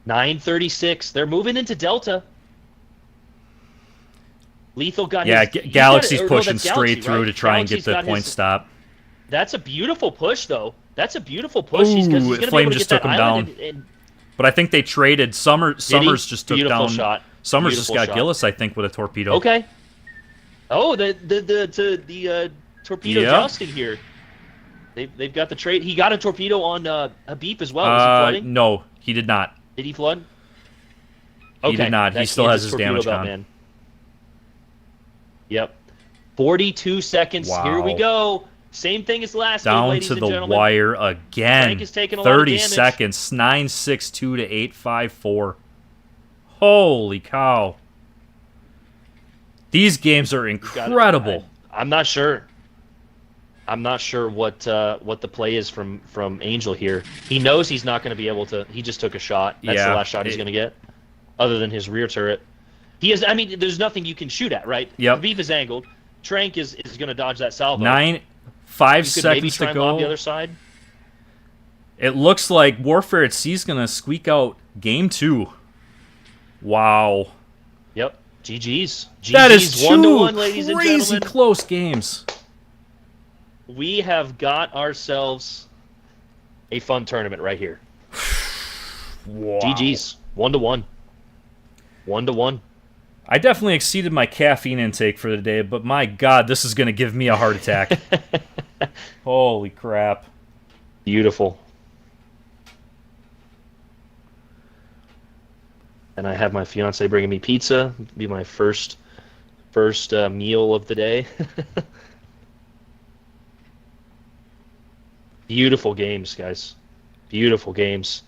Speaker 2: 9:36. They're moving into Delta. Lethal got
Speaker 1: Galaxy's pushing straight through to try and get the point stop.
Speaker 2: That's a beautiful push, though. That's a beautiful push. He's going to be able to get that island.
Speaker 1: But I think they traded. Summers just took
Speaker 2: Beautiful
Speaker 1: down.
Speaker 2: Shot.
Speaker 1: Summers
Speaker 2: Beautiful
Speaker 1: just got
Speaker 2: shot.
Speaker 1: Gillis, I think, with a torpedo.
Speaker 2: Okay. Oh, the torpedo jousting here. They've got the trade. He got a torpedo on Habib as well. Was he flooding?
Speaker 1: No, he did not.
Speaker 2: Did he flood?
Speaker 1: He did not. He still has his damage on.
Speaker 2: Man. Yep. 42 seconds.
Speaker 1: Wow.
Speaker 2: Here we go. Same thing as last game,
Speaker 1: Down
Speaker 2: ladies
Speaker 1: to
Speaker 2: and
Speaker 1: the
Speaker 2: gentlemen.
Speaker 1: wire again.
Speaker 2: Frank is taking a lot of
Speaker 1: 30
Speaker 2: damage.
Speaker 1: seconds. 9-6-2 to 8-5-4. Holy cow. These games are incredible.
Speaker 2: I'm not sure. I'm not sure what the play is from Angel here. He knows he's not going to be able to. He just took a shot. That's the
Speaker 1: Yeah.
Speaker 2: last shot he's going to get, other than his rear turret. He is. I mean, there's nothing you can shoot at, right?
Speaker 1: Yep.
Speaker 2: Khabib is angled. Trank is going to dodge that salvo.
Speaker 1: 5
Speaker 2: you could maybe
Speaker 1: seconds
Speaker 2: try
Speaker 1: to
Speaker 2: and lob
Speaker 1: go.
Speaker 2: the other side.
Speaker 1: It looks like Warfare at Sea is going to squeak out game 2. Wow.
Speaker 2: Yep. GG's.
Speaker 1: That is
Speaker 2: 1-1, ladies and
Speaker 1: crazy
Speaker 2: gentlemen.
Speaker 1: close games.
Speaker 2: We have got ourselves a fun tournament right here.
Speaker 1: Wow.
Speaker 2: GG's. 1-1. 1-1.
Speaker 1: I definitely exceeded my caffeine intake for the day, but my God, this is going to give me a heart attack. Holy crap.
Speaker 2: Beautiful. And I have my fiance bringing me pizza. It'll be my first meal of the day. Beautiful games, guys. Beautiful games.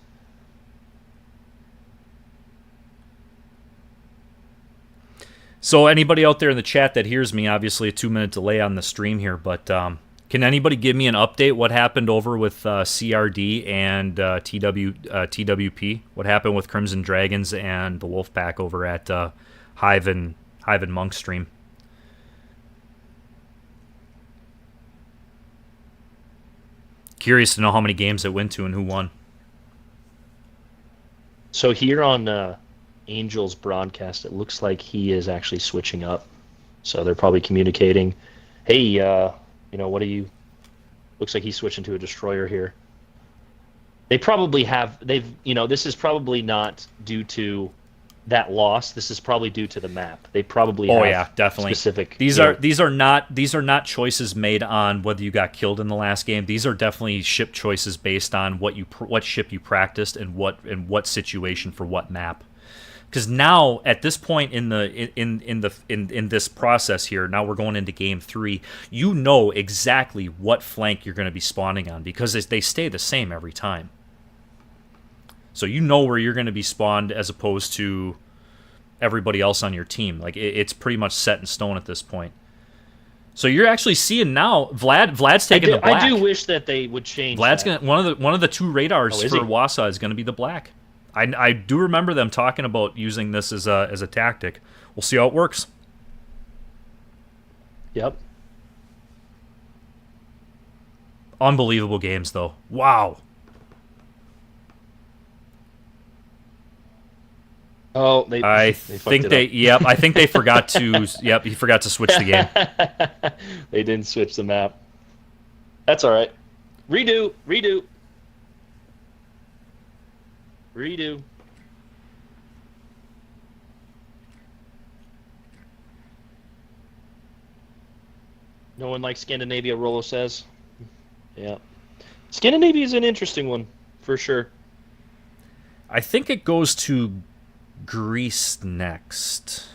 Speaker 1: So anybody out there in the chat that hears me, obviously a 2-minute delay on the stream here, but can anybody give me an update? What happened over with CRD and TWP? What happened with Crimson Dragons and the Wolfpack over at Hive and Monk stream? Curious to know how many games it went to and who won.
Speaker 2: So here on Angel's broadcast, it looks like he is actually switching up. So they're probably communicating, hey, what are you... Looks like he's switching to a destroyer here. They probably have... this is probably not due to that loss. This is probably due to the map. They probably have
Speaker 1: definitely
Speaker 2: specific...
Speaker 1: These are not choices made on whether you got killed in the last game. These are definitely ship choices based on what ship you practiced and what situation for what map. Because now, at this point in this process here, now we're going into game 3. You know exactly what flank you're going to be spawning on because they stay the same every time. So you know where you're going to be spawned as opposed to everybody else on your team. Like it's pretty much set in stone at this point. So you're actually seeing now Vlad's taking the black.
Speaker 2: I do wish that they would change.
Speaker 1: Vlad's
Speaker 2: that.
Speaker 1: gonna one of the 2 radars for
Speaker 2: he?
Speaker 1: WASA is going to be the black. I do remember them talking about using this as a tactic. We'll see how it works.
Speaker 2: Yep.
Speaker 1: Unbelievable games, though. Wow.
Speaker 2: Oh,
Speaker 1: I think they forgot to. Yep, he forgot to switch the game.
Speaker 2: They didn't switch the map. That's all right. Redo. No one likes Scandinavia, Rolo says. Yeah. Scandinavia is an interesting one, for sure.
Speaker 1: I think it goes to Greece next.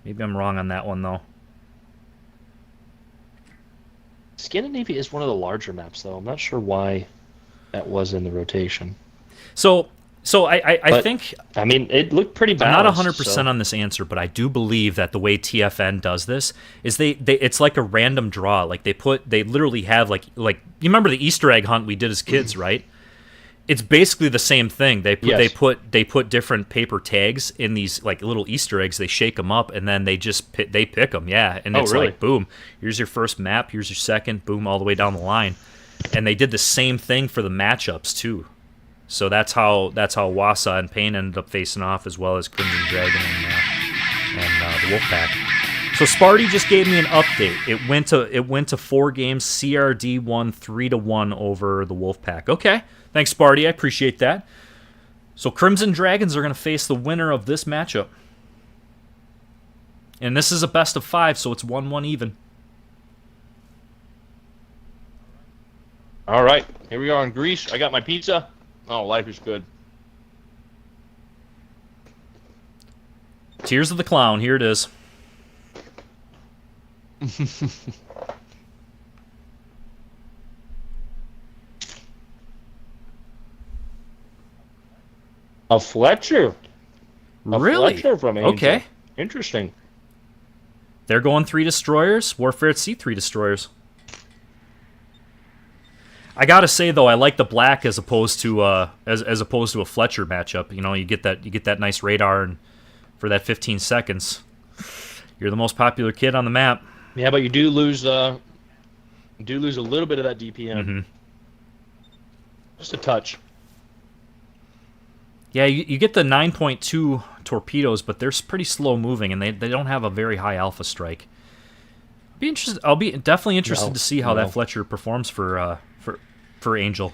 Speaker 1: Maybe I'm wrong on that one, though.
Speaker 2: Scandinavia is one of the larger maps, though. I'm not sure why that was in the rotation.
Speaker 1: So I think...
Speaker 2: I mean, it looked pretty balanced.
Speaker 1: I'm not 100% on this answer, but I do believe that the way TFN does this is it's like a random draw. Like they literally have like you remember the Easter egg hunt we did as kids, right? It's basically the same thing. They put different paper tags in these like little Easter eggs. They shake them up and then they pick them. Yeah, and it's
Speaker 2: really?
Speaker 1: like boom. Here's your first map. Here's your second. Boom, all the way down the line. And they did the same thing for the matchups too. So that's how WASA and Pain ended up facing off, as well as Crimson Dragon and the Wolfpack. So Sparty just gave me an update. It went to 4 games. CRD won 3-1 over the Wolfpack. Okay, thanks Sparty. I appreciate that. So Crimson Dragons are going to face the winner of this matchup, and this is a best of 5, so it's 1-1 even.
Speaker 2: All right, here we are in Greece. I got my pizza. Oh, life is good.
Speaker 1: Tears of the Clown. Here it is. A Fletcher. Really?
Speaker 2: Fletcher from Angel.
Speaker 1: Okay.
Speaker 2: Interesting.
Speaker 1: They're going 3 destroyers. Warfare at Sea 3 destroyers. I gotta say though, I like the black as opposed to as opposed to a Fletcher matchup. You know, you get that nice radar, and for that 15 seconds, you're the most popular kid on the map.
Speaker 2: Yeah, but you do lose a little bit of that DPM.
Speaker 1: Mm-hmm.
Speaker 2: Just a touch.
Speaker 1: Yeah, you get the 9.2 torpedoes, but they're pretty slow moving, and they don't have a very high alpha strike. Be interested. I'll be definitely interested to see how that Fletcher performs for Angel.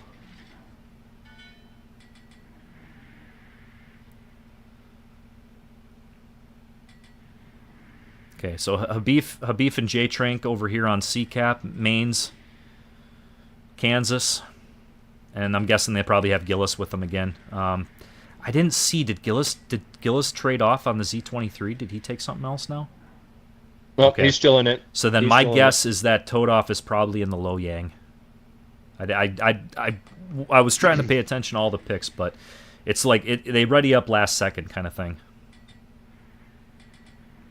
Speaker 1: Okay, so Habif and J Trank over here on CCAP, mains, Kansas, and I'm guessing they probably have Gillis with them again. I didn't see. Did Gillis trade off on the Z23? Did he take something else now?
Speaker 2: Well, okay. He's still in it.
Speaker 1: So then my guess is that Todoff is probably in the Low Yang. I was trying to pay attention to all the picks, but it's like they ready up last second kind of thing.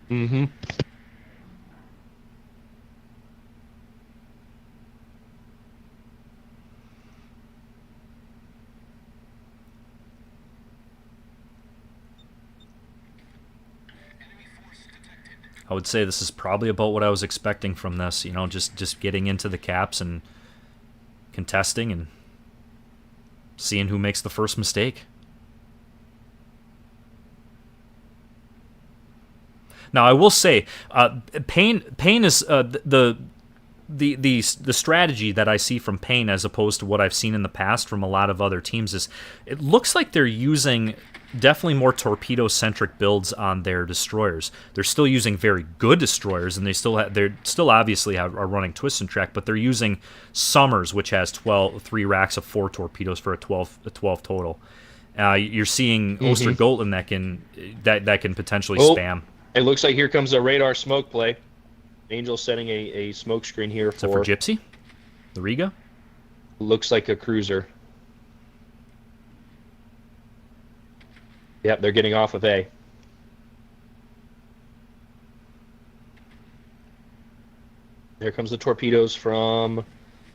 Speaker 2: Mm-hmm.
Speaker 1: I would say this is probably about what I was expecting from this. You know, just getting into the caps and contesting and seeing who makes the first mistake. Now, I will say, Payne is the strategy that I see from Payne as opposed to what I've seen in the past from a lot of other teams is it looks like they're using definitely more torpedo-centric builds on their destroyers. They're still using very good destroyers, and they're still obviously are running twist and track, but they're using Summers, which has 3 racks of 4 torpedoes for a 12 total. You're seeing Ostergotland that can potentially spam.
Speaker 2: It looks like here comes a radar smoke play. Angel setting a smoke screen here
Speaker 1: Is that for Gypsy? The Riga?
Speaker 2: Looks like a cruiser. Yep, they're getting off of A. There comes the torpedoes from...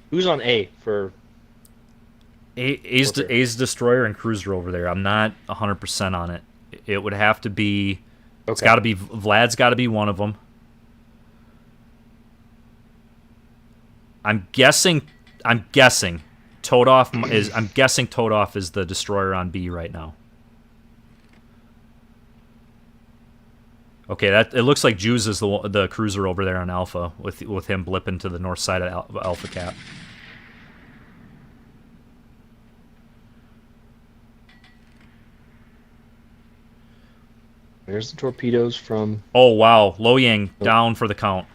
Speaker 2: Who's on A for...
Speaker 1: A's destroyer and cruiser over there. I'm not 100% on it. It would have to be... Okay. It's got to be... Vlad's got to be one of them. I'm guessing Todoff is the destroyer on B right now. Okay, it looks like Jews is the cruiser over there on Alpha with him blipping to the north side of Alpha Cap.
Speaker 2: There's the torpedoes from...
Speaker 1: Oh wow, Low Yang down for the count.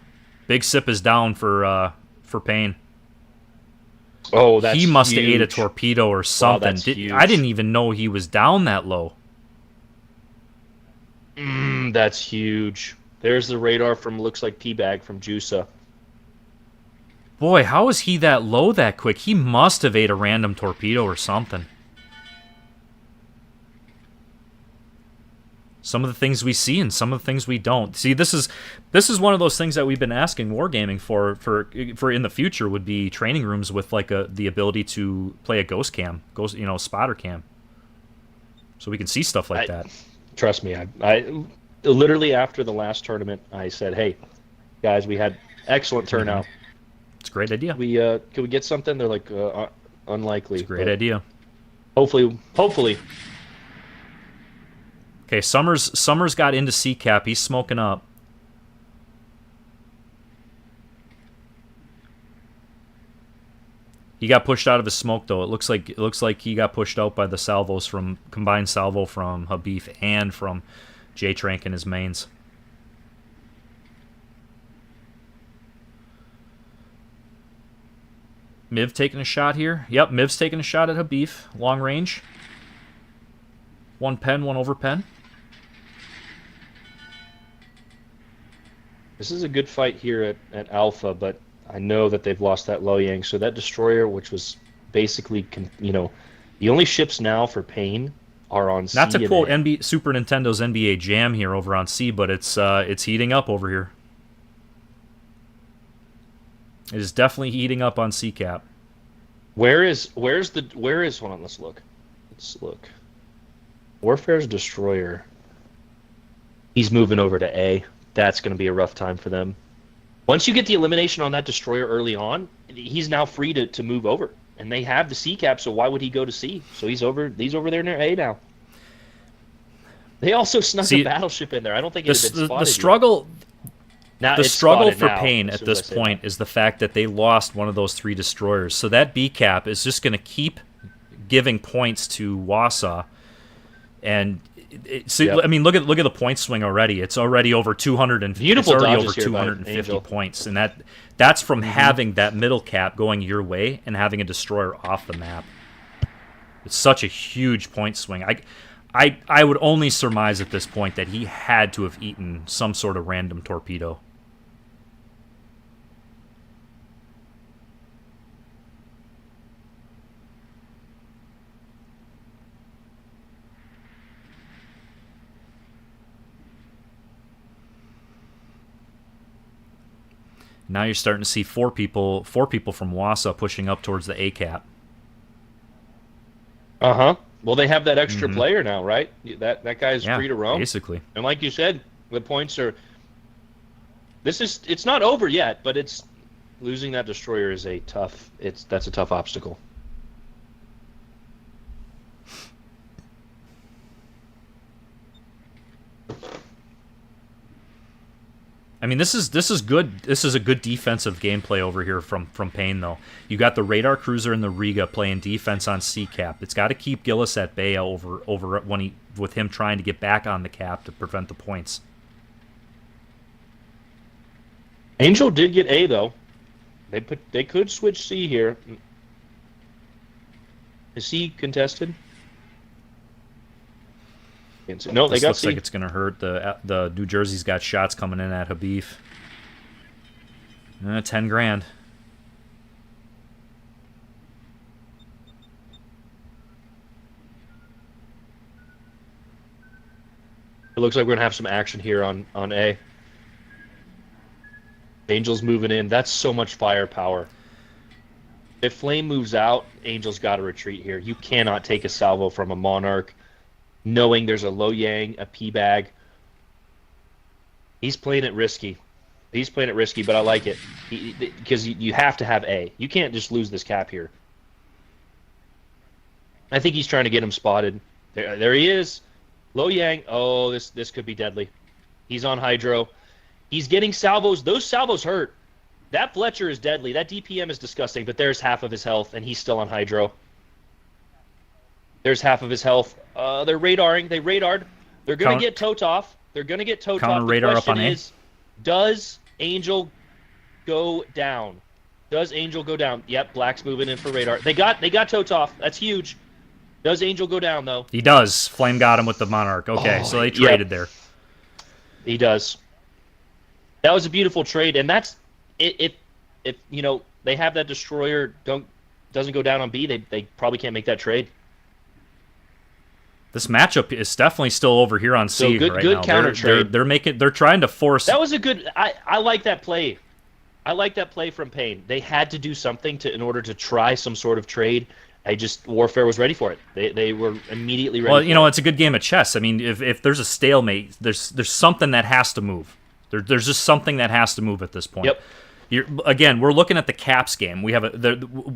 Speaker 1: Big Sip is down for Payne.
Speaker 2: Oh, that's
Speaker 1: he must
Speaker 2: huge.
Speaker 1: have ate a torpedo or something.
Speaker 2: Wow,
Speaker 1: I didn't even know he was down that low.
Speaker 2: That's huge. There's the radar from, looks like Teabag from Jusa.
Speaker 1: Boy, how is he that low that quick? He must have ate a random torpedo or something. Some of the things we see and some of the things we don't. See, this is one of those things that we've been asking Wargaming for in the future would be training rooms with like the ability to play a ghost cam, spotter cam. So we can see stuff like that.
Speaker 2: Trust me, I literally after the last tournament, I said, "Hey, guys, we had excellent turnout.
Speaker 1: It's a great idea.
Speaker 2: Can we get something?" They're like, "Unlikely."
Speaker 1: It's a great idea.
Speaker 2: Hopefully.
Speaker 1: Okay, Summers got into CCAP. He's smoking up. He got pushed out of his smoke though. It looks like he got pushed out by the salvos from combined salvo from Habif and from J Trank and his mains. Miv taking a shot here. Yep, Miv's taking a shot at Habif. Long range. One pen, one over pen.
Speaker 2: This is a good fight here at Alpha, but I know that they've lost that Low Yang. So that destroyer, which was basically, the only ships now for Payne are on C.
Speaker 1: Not to quote Super Nintendo's NBA Jam here over on C, but it's heating up over here. It is definitely heating up on CCAP.
Speaker 2: where is hold on, let's look. Let's look. Warfare's destroyer. He's moving over to A. That's going to be a rough time for them. Once you get the elimination on that destroyer early on, he's now free to move over. And they have the C cap, so why would he go to C? So he's over there near A now. They also snuck a battleship in there. I don't think it had been spotted
Speaker 1: the struggle
Speaker 2: yet. Now
Speaker 1: the
Speaker 2: it's
Speaker 1: struggle
Speaker 2: spotted
Speaker 1: for
Speaker 2: now,
Speaker 1: Payne
Speaker 2: as
Speaker 1: at
Speaker 2: soon as
Speaker 1: this
Speaker 2: I say
Speaker 1: point
Speaker 2: that.
Speaker 1: is the fact that they lost one of those 3 destroyers. So that B cap is just going to keep giving points to WASA. And
Speaker 2: Yep.
Speaker 1: I mean, look at the point swing already. It's already over 200 and
Speaker 2: Beautiful
Speaker 1: it's already
Speaker 2: dodges
Speaker 1: over
Speaker 2: here by
Speaker 1: 250
Speaker 2: Angel.
Speaker 1: points, and that's from having that middle cap going your way and having a destroyer off the map. It's such a huge point swing. I would only surmise at this point that he had to have eaten some sort of random torpedo. Now you're starting to see four people from WASA pushing up towards the A cap.
Speaker 2: Well, they have that extra player now, right? That guy's free to roam.
Speaker 1: Basically.
Speaker 2: And like you said, the points are. It's not over yet, but it's losing that destroyer is that's a tough obstacle.
Speaker 1: I mean, this is good. This is a good defensive gameplay over here from Payne, though. You got the radar cruiser and the Riga playing defense on C cap. It's got to keep Gillis at bay over with him trying to get back on the cap to prevent the points.
Speaker 2: Angel did get A though. They could switch C here. Is C contested? No, they got
Speaker 1: looks
Speaker 2: C.
Speaker 1: like it's going to hurt. The New Jersey's got shots coming in at Habib. 10 grand.
Speaker 2: It looks like we're gonna have some action here on A. Angel's moving in. That's so much firepower. If Flame moves out, Angel's got to retreat here. You cannot take a salvo from a Monarch, knowing there's a Lo Yang, a P-Bag. He's playing it risky. But I like it. Because you have to have A. You can't just lose this cap here. I think he's trying to get him spotted. There he is. Lo Yang. Oh, this could be deadly. He's on Hydro. He's getting salvos. Those salvos hurt. That Fletcher is deadly. That DPM is disgusting, but there's half of his health, and he's still on Hydro. There's half of his health. They're radaring. They radared. They're going to get Totov.
Speaker 1: Counter radar up on A.
Speaker 2: Does Angel go down? Yep, Black's moving in for radar. They got Totov. That's huge. Does Angel go down, though?
Speaker 1: He does. Flame got him with the Monarch. Okay, so they traded there.
Speaker 2: He does. That was a beautiful trade, and that's if they have that destroyer doesn't go down on B, they probably can't make that trade.
Speaker 1: This matchup is definitely still over here on C right now.
Speaker 2: Good counter trade.
Speaker 1: They're trying to force.
Speaker 2: That was a good. I like that play. I like that play from Payne. They had to do something in order to try some sort of trade. Warfare was ready for it. They were immediately ready.
Speaker 1: Well, it's a good game of chess. I mean, if there's a stalemate, there's something that has to move. There's just something that has to move at this point.
Speaker 2: Yep.
Speaker 1: Again, we're looking at the Caps game. We have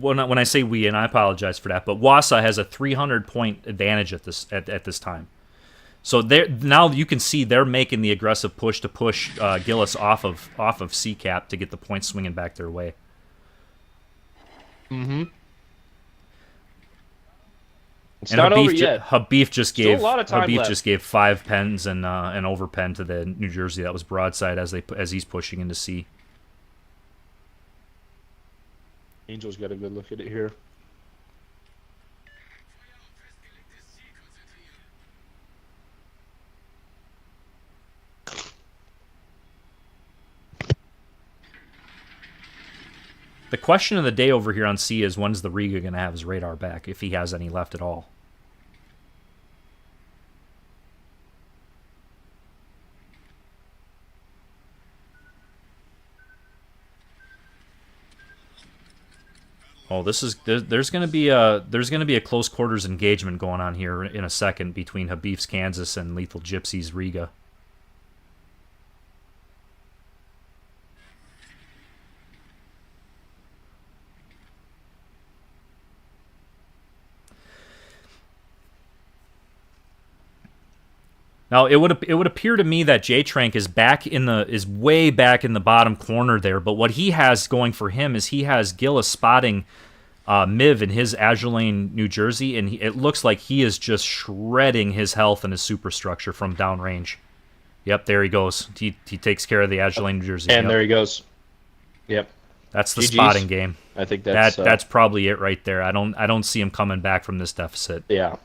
Speaker 1: when I say we, and I apologize for that, but WASA has a 300-point advantage at this time. So now you can see they're making the aggressive push to push Gillis off of C cap to get the points swinging back their way.
Speaker 2: Mm-hmm. It's
Speaker 1: and
Speaker 2: not
Speaker 1: Habib,
Speaker 2: over yet.
Speaker 1: Habib just gave
Speaker 2: Still a lot of time left.
Speaker 1: just gave 5 pens and an overpen to the New Jersey that was broadside as he's pushing into C.
Speaker 2: Angel's got a good look at it here.
Speaker 1: The question of the day over here on C is when's the Riga going to have his radar back, if he has any left at all. Oh, there's going to be a close quarters engagement going on here in a second between Habib's Kansas and Lethal Gypsy's Riga. Now it would appear to me that J Trank is way back in the bottom corner there, but what he has going for him is he has Gillis spotting Miv in his Azure Lane, New Jersey, and it looks like he is just shredding his health and his superstructure from downrange. Yep, there he goes. He takes care of the Azure Lane, New Jersey.
Speaker 2: And
Speaker 1: yep.
Speaker 2: there he goes. Yep.
Speaker 1: That's the
Speaker 2: GG's.
Speaker 1: spotting game.
Speaker 2: I think that's
Speaker 1: probably it right there. I don't see him coming back from this deficit.
Speaker 2: Yeah.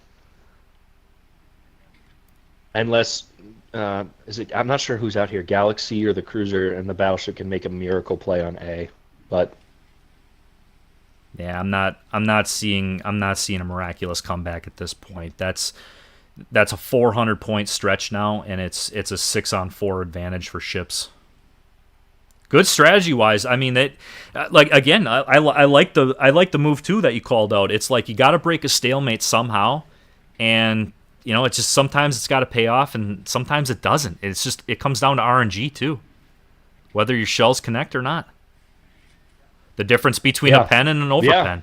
Speaker 2: Unless, I'm not sure who's out here, Galaxy or the cruiser, and the battleship can make a miracle play on A, but
Speaker 1: yeah, I'm not seeing a miraculous comeback at this point. That's a 400-point stretch now, and it's a 6-on-4 advantage for ships. Good strategy wise. I mean, I like the move too that you called out. It's like you got to break a stalemate somehow, and it's just sometimes it's got to pay off, and sometimes it doesn't. It comes down to RNG too, whether your shells connect or not. The difference between a pen and an overpen. Yeah.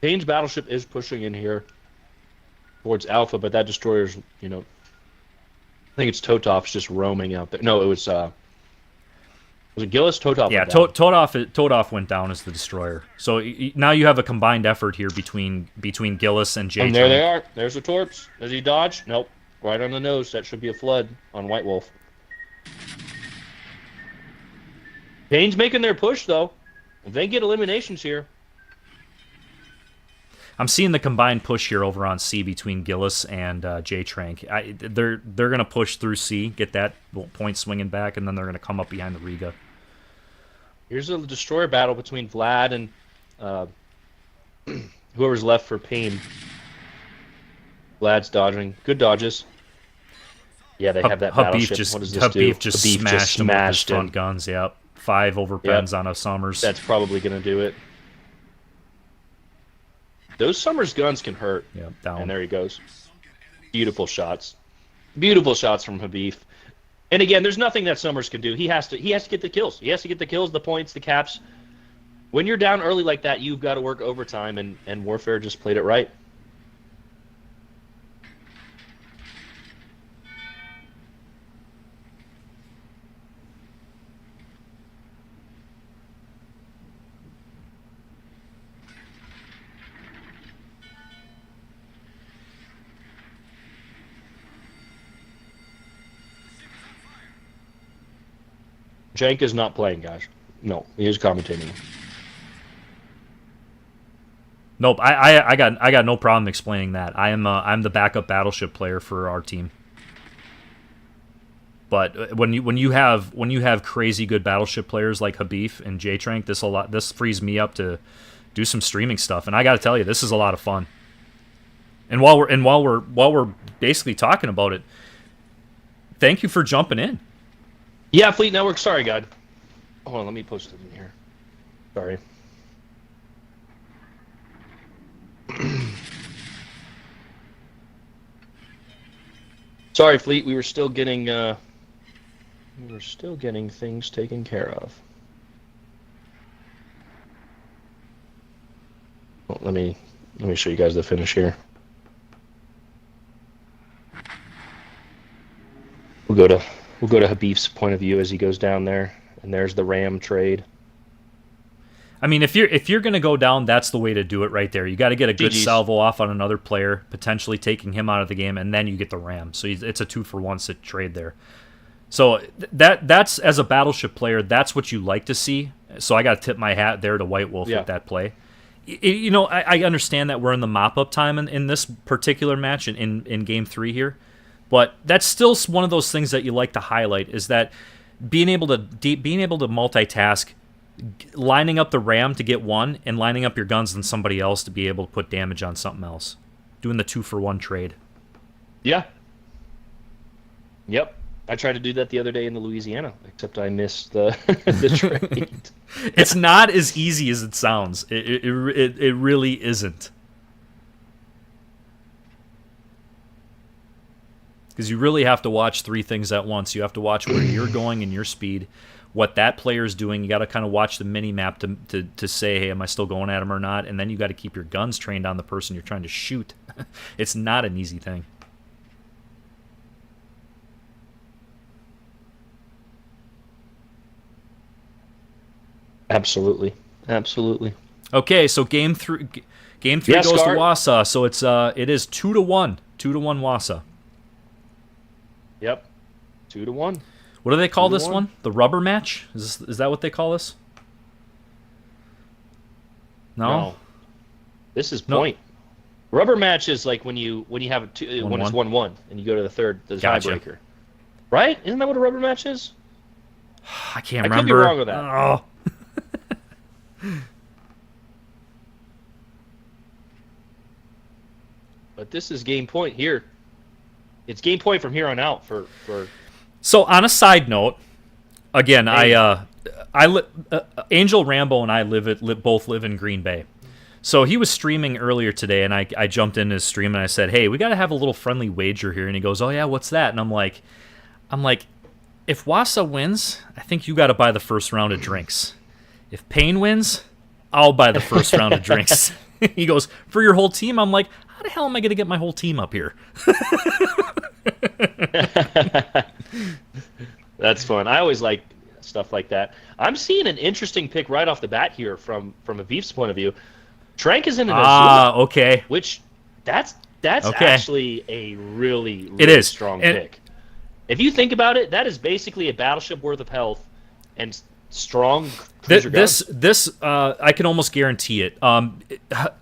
Speaker 2: Payne's battleship is pushing in here towards Alpha, but that destroyer's, I think it's Totov's just roaming out there. No, it was it Gillis? Totov?
Speaker 1: Yeah, Totov went down as the destroyer. So now you have a combined effort here between Gillis and J.
Speaker 2: And there they are. There's the torps. Does he dodge? Nope. Right on the nose. That should be a flood on White Wolf. Payne's making their push, though. If they get eliminations here.
Speaker 1: I'm seeing the combined push here over on C between Gillis and J Trank. They're going to push through C, get that point swinging back, and then they're going to come up behind the Riga.
Speaker 2: Here's a destroyer battle between Vlad and whoever's left for Payne. Vlad's dodging. Good dodges. Yeah, they have that battleship. What does this do?
Speaker 1: Habib just smashed him with his front guns. Yep. 5 overpens on a Summers.
Speaker 2: That's probably going to do it. Those Summers guns can hurt.
Speaker 1: Yeah, down.
Speaker 2: And there he goes. Beautiful shots. Beautiful shots from Habib. And again, there's nothing that Summers can do. He has to get the kills. He has to get the kills, the points, the caps. When you're down early like that, you've got to work overtime, and Warfare just played it right. Jank is not playing, guys. No, he is commentating.
Speaker 1: Nope, I got no problem explaining that. I'm the backup battleship player for our team. But when you have crazy good battleship players like Habib and J Trank, this frees me up to do some streaming stuff. And I got to tell you, this is a lot of fun. And while we're basically talking about it, thank you for jumping in.
Speaker 2: Yeah, Fleet Network. Sorry, God. Hold on, let me post it in here. Sorry. Sorry, Fleet. We were still getting things taken care of. Well, let me show you guys the finish here. We'll go to Habib's point of view as he goes down there, and there's the ram trade.
Speaker 1: I mean, if you're going to go down, that's the way to do it right there. You got to get a good salvo off on another player, potentially taking him out of the game, and then you get the ram. So it's a 2-for-1 sit trade there. So that's as a battleship player, that's what you like to see. So I got to tip my hat there to White Wolf with that play. I understand that we're in the mop-up time in this particular match in Game 3 here. But that's still one of those things that you like to highlight, is that being able to multitask, lining up the ram to get one, and lining up your guns on somebody else to be able to put damage on something else. Doing the 2-for-1 trade.
Speaker 2: Yeah. Yep. I tried to do that the other day in the Louisiana, except I missed the the trade.
Speaker 1: It's not as easy as it sounds. It really isn't. Because you really have to watch three things at once. You have to watch where you're going and your speed, what that player's doing. You got to kind of watch the mini map to say, hey, am I still going at him or not? And then you got to keep your guns trained on the person you're trying to shoot. It's not an easy thing.
Speaker 2: Absolutely. Absolutely.
Speaker 1: Okay, so game three
Speaker 2: Yeah,
Speaker 1: goes
Speaker 2: Scar.
Speaker 1: to WASA. So it is 2-1, 2-1 WASA.
Speaker 2: Yep. 2-1.
Speaker 1: What do they call
Speaker 2: 2-1.
Speaker 1: this one? The rubber match? Is that what they call this? No.
Speaker 2: This is
Speaker 1: No.
Speaker 2: point. Rubber match is like when you have when it's 1-1 and you go to the third, the
Speaker 1: Gotcha.
Speaker 2: tiebreaker. Right? Isn't that what a rubber match is?
Speaker 1: I can't
Speaker 2: I could
Speaker 1: remember.
Speaker 2: be wrong with that.
Speaker 1: Oh.
Speaker 2: But this is game point here. It's game point from here on out for
Speaker 1: So on a side note, again,
Speaker 2: Hey.
Speaker 1: Angel Rambo and I both live in Green Bay. So he was streaming earlier today, and I jumped in his stream and I said, "Hey, we got to have a little friendly wager here." And he goes, "Oh yeah, what's that?" And I'm like, if WASA wins, I think you got to buy the first round of drinks. If Payne wins, I'll buy the first round of drinks. He goes, "For your whole team?" I'm like, "How the hell am I going to get my whole team up here?"
Speaker 2: That's fun. I always like stuff like that. I'm seeing an interesting pick right off the bat here from a Beef's point of view. Trank is in an Azula,
Speaker 1: Okay.
Speaker 2: which that's
Speaker 1: Okay.
Speaker 2: actually a really,
Speaker 1: It
Speaker 2: really
Speaker 1: is.
Speaker 2: strong
Speaker 1: And-
Speaker 2: pick. If you think about it, that is basically a battleship worth of health and strong cruiser guns.
Speaker 1: This I can almost guarantee it.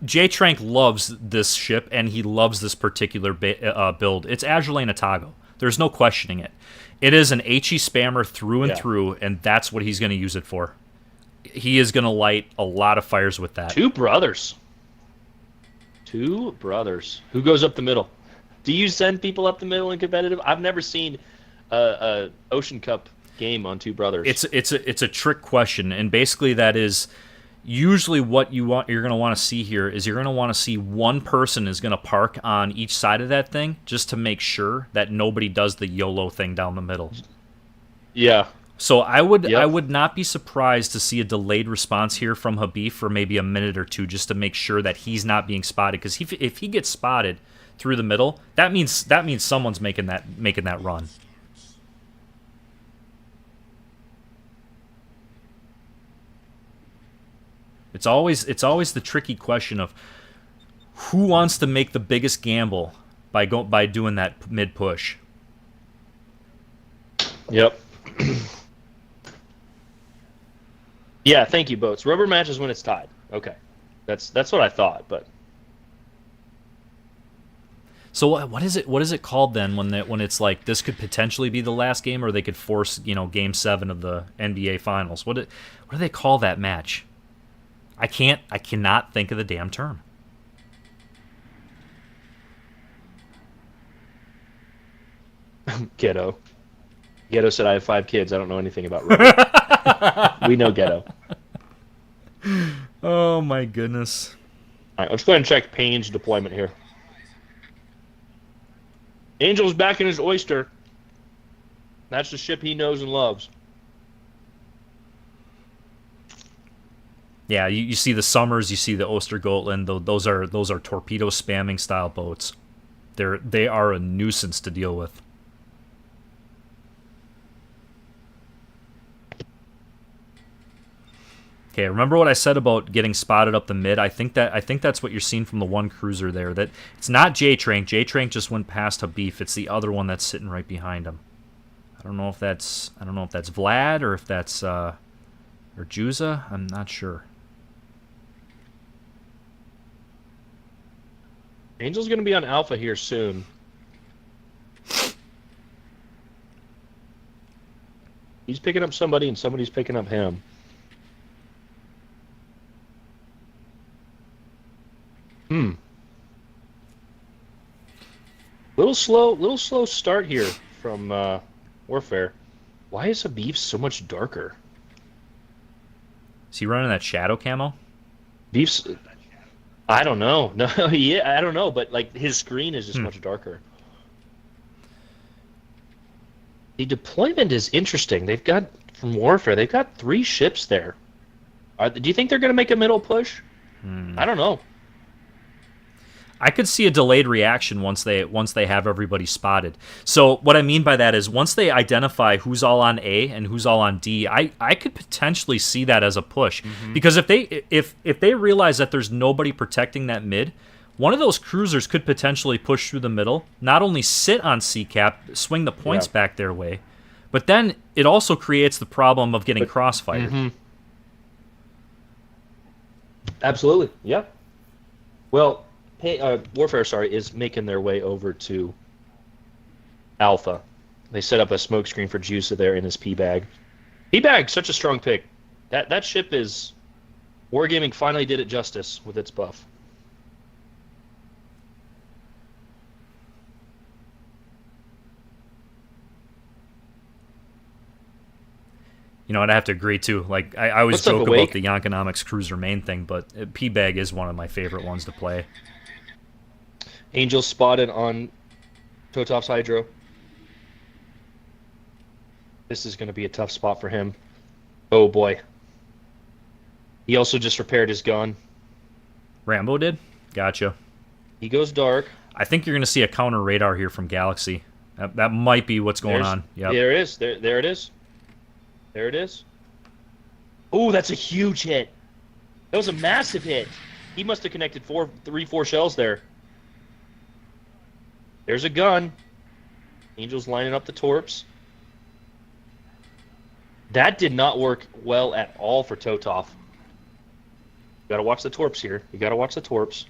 Speaker 1: J Trank loves this ship, and he loves this particular build. It's Azulane Atago. There's no questioning it. It is an HE spammer through and
Speaker 2: Yeah.
Speaker 1: through, and that's what he's going to use it for. He is going to light a lot of fires with that.
Speaker 2: Two brothers. Two brothers. Who goes up the middle? Do you send people up the middle in competitive? I've never seen a Ocean Cup game on Two Brothers.
Speaker 1: It's a trick question, and basically that is usually what you're going to want to see here is you're going to want to see one person is going to park on each side of that thing just to make sure that nobody does the YOLO thing down the middle.
Speaker 2: Yeah.
Speaker 1: So I would
Speaker 2: Yep.
Speaker 1: not be surprised to see a delayed response here from Habib for maybe a minute or two just to make sure that he's not being spotted, because if he gets spotted through the middle, that means someone's making that run. It's always the tricky question of who wants to make the biggest gamble by doing that mid push.
Speaker 2: Yep. Yeah, thank you, Boats. Rubber match is when it's tied. Okay. That's what I thought, but
Speaker 1: So what is it called then when it's like this could potentially be the last game, or they could force game 7 of the NBA Finals? What do they call that match? I cannot think of the damn term.
Speaker 2: Ghetto. Ghetto said I have 5 kids. I don't know anything about rubber. We know Ghetto.
Speaker 1: Oh my goodness.
Speaker 2: All right, let's go ahead and check Payne's deployment here. Angel's back in his oyster. That's the ship he knows and loves.
Speaker 1: Yeah, you see the Summers, you see the Ostergotland. Those are torpedo spamming style boats. They are a nuisance to deal with. Okay, remember what I said about getting spotted up the mid? I think that's what you're seeing from the one cruiser there. That it's not J Trank. J Trank just went past Habib. It's the other one that's sitting right behind him. I don't know if that's Vlad or if that's or Juza. I'm not sure.
Speaker 2: Angel's going to be on Alpha here soon. He's picking up somebody, and somebody's picking up him. Little little slow start here from Warfare. Why is Habib so much darker?
Speaker 1: Is he running that shadow camo?
Speaker 2: Beef's, I don't know. No, yeah, I don't know, but like his screen is just much darker. The deployment is interesting. They've got from Warfare, they've got 3 ships there. Do you think they're going to make a middle push? I don't know.
Speaker 1: I could see a delayed reaction once they have everybody spotted. So what I mean by that is once they identify who's all on A and who's all on D, I could potentially see that as a push. Because if they realize that there's nobody protecting that mid, one of those cruisers could potentially push through the middle, not only sit on C cap, swing the points back their way, but then it also creates the problem of getting crossfired.
Speaker 2: Absolutely. Yeah. Well, Warfare, is making their way over to Alpha. They set up a smoke screen for Juice there in his P-Bag. P-Bag, such a strong pick. That ship is... Wargaming finally did it justice with its buff.
Speaker 1: You know, I'd have to agree, too. Like, I always joke about the Yonkonomics Cruiser main thing, but P-Bag is one of my favorite ones to play.
Speaker 2: Angel spotted on Totov's Hydro. This is going to be a tough spot for him. Oh, boy. He also just repaired his gun.
Speaker 1: Rambo did? Gotcha.
Speaker 2: He goes dark.
Speaker 1: I think you're going to see a counter radar here from Galaxy. That might be what's going on. Yep.
Speaker 2: There it is. There it is. There it is. Oh, that's a huge hit. That was a massive hit. He must have connected 4 shells there. There's a gun. Angel's lining up the torps. That did not work well at all for Totov. You gotta watch the torps here. You gotta watch the torps.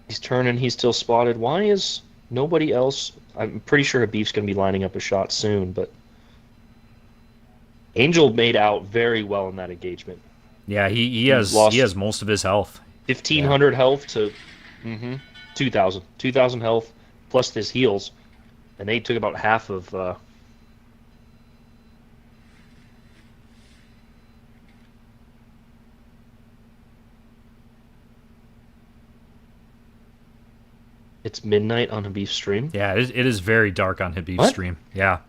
Speaker 2: He's turning. He's still spotted. Why is nobody else? I'm pretty sure Habib's gonna be lining up a shot soon, but Angel made out very well in that engagement.
Speaker 1: Yeah, he has most of his health.
Speaker 2: 1,500 health to 2,000. 2,000 health plus his heals. And they took about half of... It's midnight on Habib's stream?
Speaker 1: Yeah, it is very dark on Habib's stream. Yeah.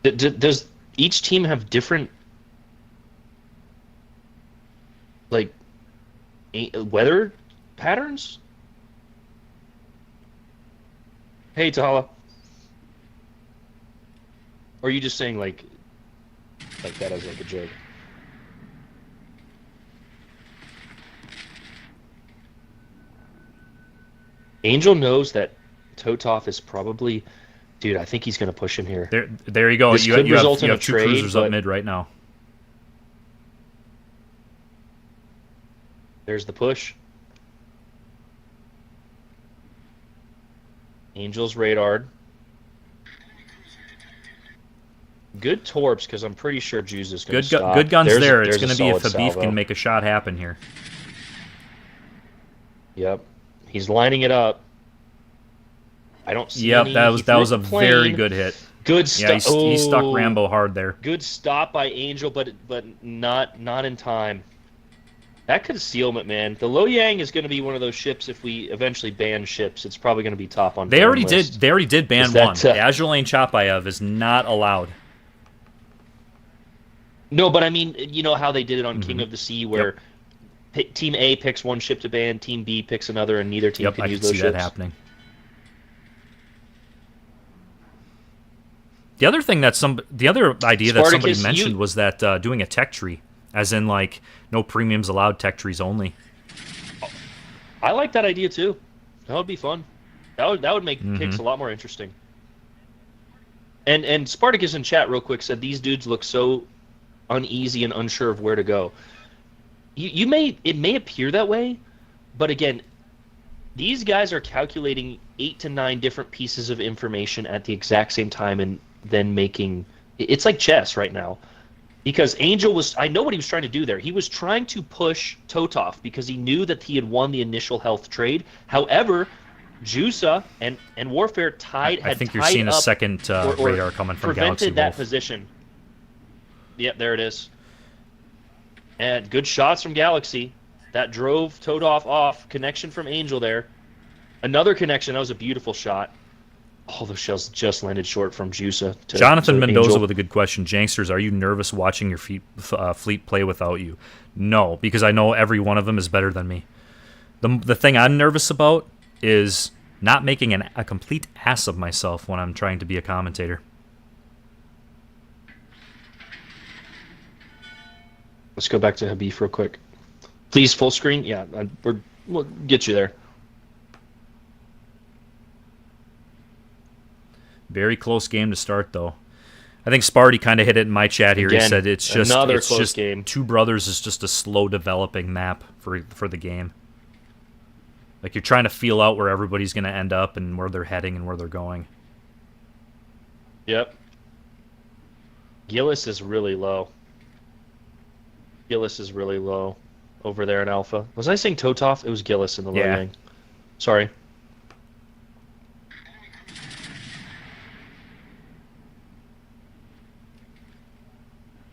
Speaker 2: Does each team have different... like... weather patterns? Hey, Tahala. Or are you just saying like that as like a joke? Angel knows that Totov is probably... Dude, I think he's going to push him here.
Speaker 1: There you go.
Speaker 2: This
Speaker 1: You
Speaker 2: could result
Speaker 1: have
Speaker 2: in a
Speaker 1: two
Speaker 2: trade,
Speaker 1: cruisers up mid right now.
Speaker 2: There's the push. Angel's radared. Good torps, because I'm pretty sure Juice is going to stop.
Speaker 1: Good guns there. It's going to be if Habib can make a shot happen here.
Speaker 2: Yep. He's lining it up. I don't see any.
Speaker 1: That was a very good hit.
Speaker 2: Good stuff.
Speaker 1: Yeah, he stuck Rambo hard there.
Speaker 2: Good stop by Angel, but not in time. That could seal it, man. The Loyang is going to be one of those ships. If we eventually ban ships, it's probably going to be top on.
Speaker 1: They already did. They already did ban one. The Azure Lane Chapayev is not allowed.
Speaker 2: No, but I mean, you know how they did it on King of the Sea, where Team A picks one ship to ban, Team B picks another, and neither team can use those ships.
Speaker 1: I can see that happening. The other thing the other idea that somebody mentioned was that doing a tech tree, as in like no premiums allowed, tech trees only.
Speaker 2: I like that idea too. That would be fun. That would make picks a lot more interesting. And Spartacus in chat real quick said these dudes look so uneasy and unsure of where to go. It may appear that way, but again, these guys are calculating 8 to 9 different pieces of information at the exact same time and then making... It's like chess right now. Because Angel was, I know what he was trying to do there. He was trying to push Totov because he knew that he had won the initial health trade. However, Jusa and Warfare
Speaker 1: I
Speaker 2: had
Speaker 1: think you're
Speaker 2: tied
Speaker 1: seeing a
Speaker 2: up
Speaker 1: second
Speaker 2: or
Speaker 1: radar coming from Galaxy
Speaker 2: prevented that
Speaker 1: Wolf.
Speaker 2: position. Yep, there it is. And good shots from Galaxy. That drove Totov off. Connection from Angel there. Another connection. That was a beautiful shot. Oh, those shells just landed short from Jusa
Speaker 1: Jonathan
Speaker 2: to
Speaker 1: Mendoza
Speaker 2: Angel.
Speaker 1: with a good question. Janksters, are you nervous watching your fleet play without you? No, because I know every one of them is better than me. The thing I'm nervous about is not making a complete ass of myself when I'm trying to be a commentator.
Speaker 2: Let's go back to Habib real quick. Please, full screen. Yeah, we'll get you there.
Speaker 1: Very close game to start, though. I think Sparty kind of hit it in my chat here.
Speaker 2: Again,
Speaker 1: he said it's
Speaker 2: close
Speaker 1: just
Speaker 2: game.
Speaker 1: Two Brothers is just a slow developing map for the game. Like you're trying to feel out where everybody's going to end up and where they're heading and where they're going.
Speaker 2: Yep. Gillis is really low. Gillis is really low over there in Alpha. Was I saying Totov? It was Gillis in the low yang. Sorry.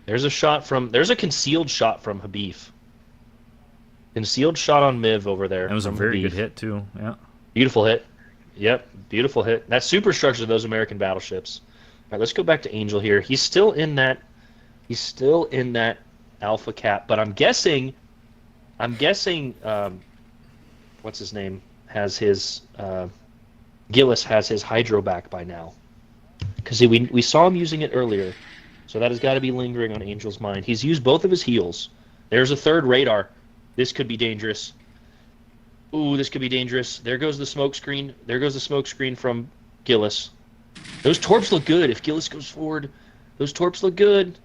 Speaker 2: There's a concealed shot from Habib. Concealed shot on Miv over there.
Speaker 1: That was a very good hit too. Yeah.
Speaker 2: Beautiful hit. Yep, beautiful hit. That superstructure of those American battleships. All right, let's go back to Angel here. He's still in that Alpha cap, but I'm guessing what's his name has his Gillis has his hydro back by now. Because we saw him using it earlier. So that has got to be lingering on Angel's mind. He's used both of his heals. There's a third radar. This could be dangerous. Ooh, this could be dangerous. There goes the smoke screen. There goes the smoke screen from Gillis. Those torps look good. If Gillis goes forward, those torps look good.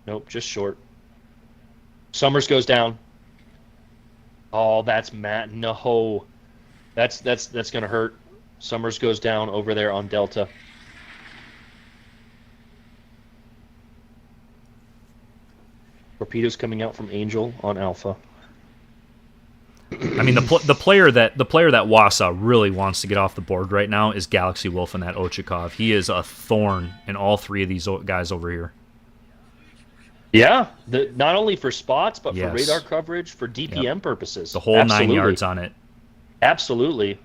Speaker 2: Nope, just short. Summers goes down. Oh, that's Matt. No. That's going to hurt. Summers goes down over there on Delta. Torpedoes coming out from Angel on Alpha.
Speaker 1: I mean, the player that WASA really wants to get off the board right now is Galaxy Wolf and that Ochakov. He is a thorn in all three of these guys over here.
Speaker 2: Yeah, not only for spots, but
Speaker 1: Yes.
Speaker 2: for radar coverage, for DPM purposes.
Speaker 1: The whole
Speaker 2: Absolutely.
Speaker 1: 9 yards on it.
Speaker 2: Absolutely.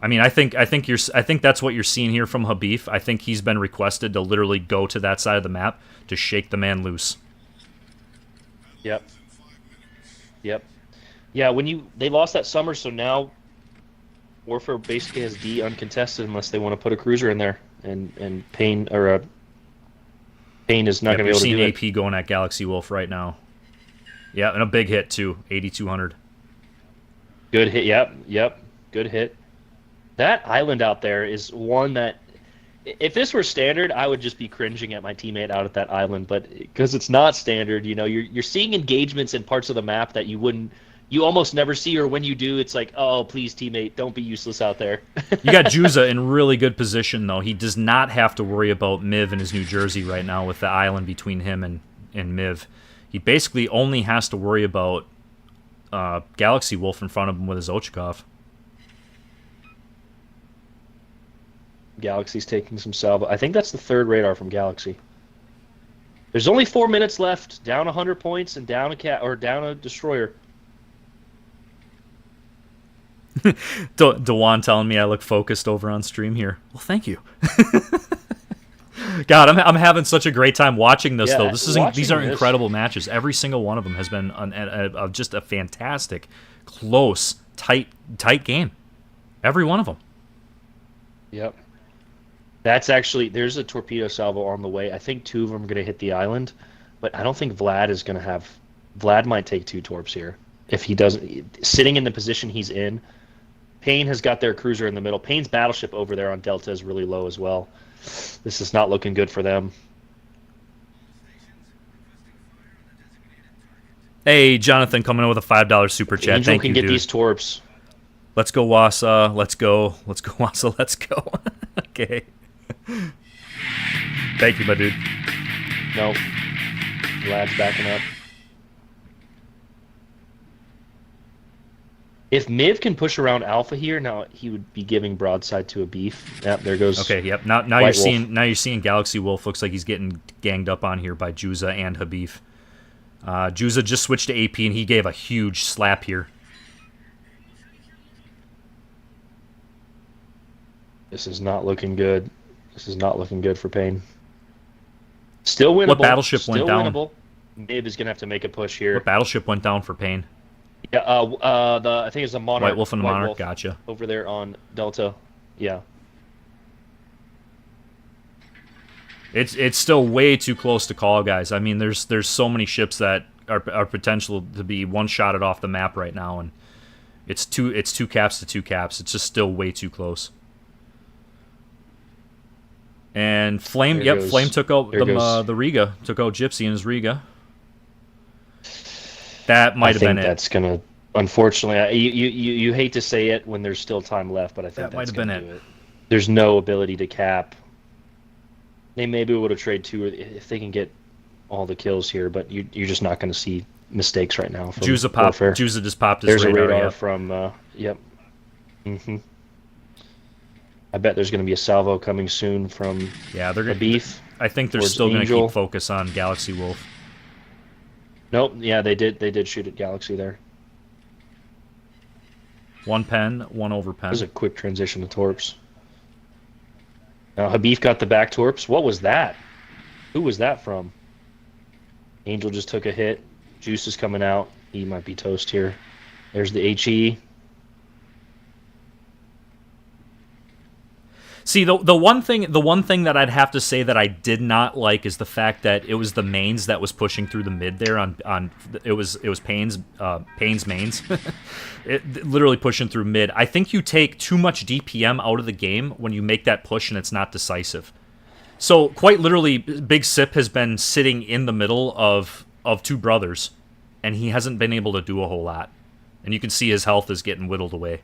Speaker 1: I mean, I think that's what you're seeing here from Habib. I think he's been requested to literally go to that side of the map to shake the man loose.
Speaker 2: Yep. Yep. Yeah, they lost that summer, so now Warfare basically has D uncontested unless they want to put a cruiser in there, and Payne is not going to be able to do
Speaker 1: You're
Speaker 2: it.
Speaker 1: seeing AP going at Galaxy Wolf right now. Yeah, and a big hit too, 8,200.
Speaker 2: Good hit. Yep. Good hit. That island out there is one that, if this were standard, I would just be cringing at my teammate out at that island. But because it's not standard, you're seeing engagements in parts of the map that you almost never see, or when you do, it's like, oh, please, teammate, don't be useless out there.
Speaker 1: You got Juza in really good position though. He does not have to worry about Miv in his New Jersey right now with the island between him and Miv. He basically only has to worry about Galaxy Wolf in front of him with his Ochakov.
Speaker 2: Galaxy's taking some salvo. I think that's the third radar from Galaxy. There's only 4 minutes left. Down 100 points and down a destroyer.
Speaker 1: Dewan telling me I look focused over on stream here. Well, thank you. God, I'm having such a great time watching this though. These are incredible matches. Every single one of them has been just a fantastic, close, tight game. Every one of them.
Speaker 2: Yep. There's a torpedo salvo on the way. I think 2 of them are going to hit the island, but I don't think Vlad is going to have. Vlad might take 2 torps here if he doesn't. Sitting in the position he's in, Payne has got their cruiser in the middle. Payne's battleship over there on Delta is really low as well. This is not looking good for them.
Speaker 1: Hey, Jonathan, coming in with a $5 super chat.
Speaker 2: Angel
Speaker 1: Thank
Speaker 2: can
Speaker 1: you,
Speaker 2: get
Speaker 1: dude.
Speaker 2: these torps.
Speaker 1: Let's go, WASA. Let's go. Let's go, WASA. Let's go. Okay. Thank you, my dude.
Speaker 2: Nope. Lad's backing up. If Miv can push around Alpha here, now he would be giving broadside to a beef. Yep, there goes.
Speaker 1: Okay, yep. Now you're seeing Galaxy Wolf. Looks like he's getting ganged up on here by Juza and Habif. Juza just switched to AP and he gave a huge slap here.
Speaker 2: This is not looking good. This is not looking good for Payne. Still winnable.
Speaker 1: What battleship went down?
Speaker 2: Winnable. Mib is gonna have to make a push here.
Speaker 1: What battleship went down for Payne?
Speaker 2: Yeah, I think it's the Monarch.
Speaker 1: White Wolf and the Monarch. Gotcha.
Speaker 2: Over there on Delta. Yeah.
Speaker 1: It's still way too close to call, guys. I mean, there's so many ships that are potential to be one-shotted off the map right now, and it's two caps to two caps. It's just still way too close. And Flame, Flame took out the Riga, took out Gypsy in his Riga. That might have been it.
Speaker 2: That's gonna, unfortunately, you hate to say it when there's still time left, but I think that might have been it. There's no ability to cap. They maybe would have traded two if they can get all the kills here, but you're just not going to see mistakes right now.
Speaker 1: Juza just popped his
Speaker 2: radar. There's a radar
Speaker 1: yep.
Speaker 2: from yep. I bet there's going to be a salvo coming soon from
Speaker 1: they're
Speaker 2: beef.
Speaker 1: I think they're still going to keep focus on Galaxy Wolf.
Speaker 2: Nope. Yeah, they did shoot at Galaxy there.
Speaker 1: One pen, one over pen.
Speaker 2: That was a quick transition to Torps. Now Habif got the back Torps. What was that? Who was that from? Angel just took a hit. Juice is coming out. He might be toast here. There's the HE.
Speaker 1: See, the one thing that I'd have to say that I did not like is the fact that it was the mains that was pushing through the mid there on it was Payne's mains. It literally pushing through mid. I think you take too much DPM out of the game when you make that push and it's not decisive. So quite literally, Big Sip has been sitting in the middle of two brothers, and he hasn't been able to do a whole lot. And you can see his health is getting whittled away.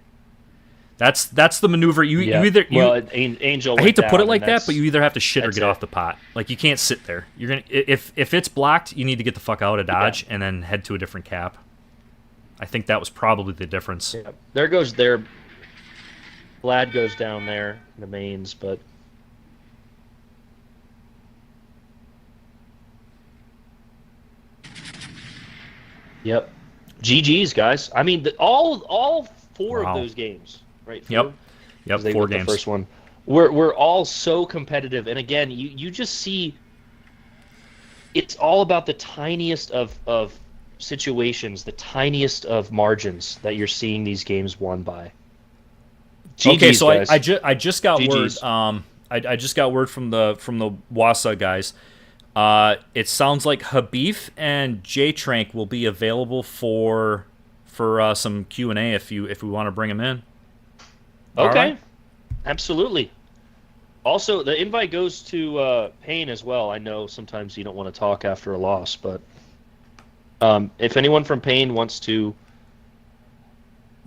Speaker 1: That's the maneuver. Angel. I hate to put it like that, but you either have to shit or get off the pot. Like, you can't sit there. You're gonna if it's blocked, you need to get the fuck out of dodge and then head to a different cap. I think that was probably the difference.
Speaker 2: Yeah. There goes their Vlad goes down there in the mains, but yep. GG's, guys. I mean, all four of those games. Right through.
Speaker 1: Yep. 4 games.
Speaker 2: The first one. We're all so competitive, and again, you just see it's all about the tiniest of situations, the tiniest of margins that you're seeing these games won by. GG's,
Speaker 1: okay, so
Speaker 2: guys.
Speaker 1: I just got
Speaker 2: GG's.
Speaker 1: word. I just got word from the WASA guys. It sounds like Habif and J-Trank will be available for some Q&A if we want to bring them in.
Speaker 2: Okay,
Speaker 1: right.
Speaker 2: Absolutely. Also, the invite goes to Payne as well. I know sometimes you don't want to talk after a loss, but if anyone from Payne wants to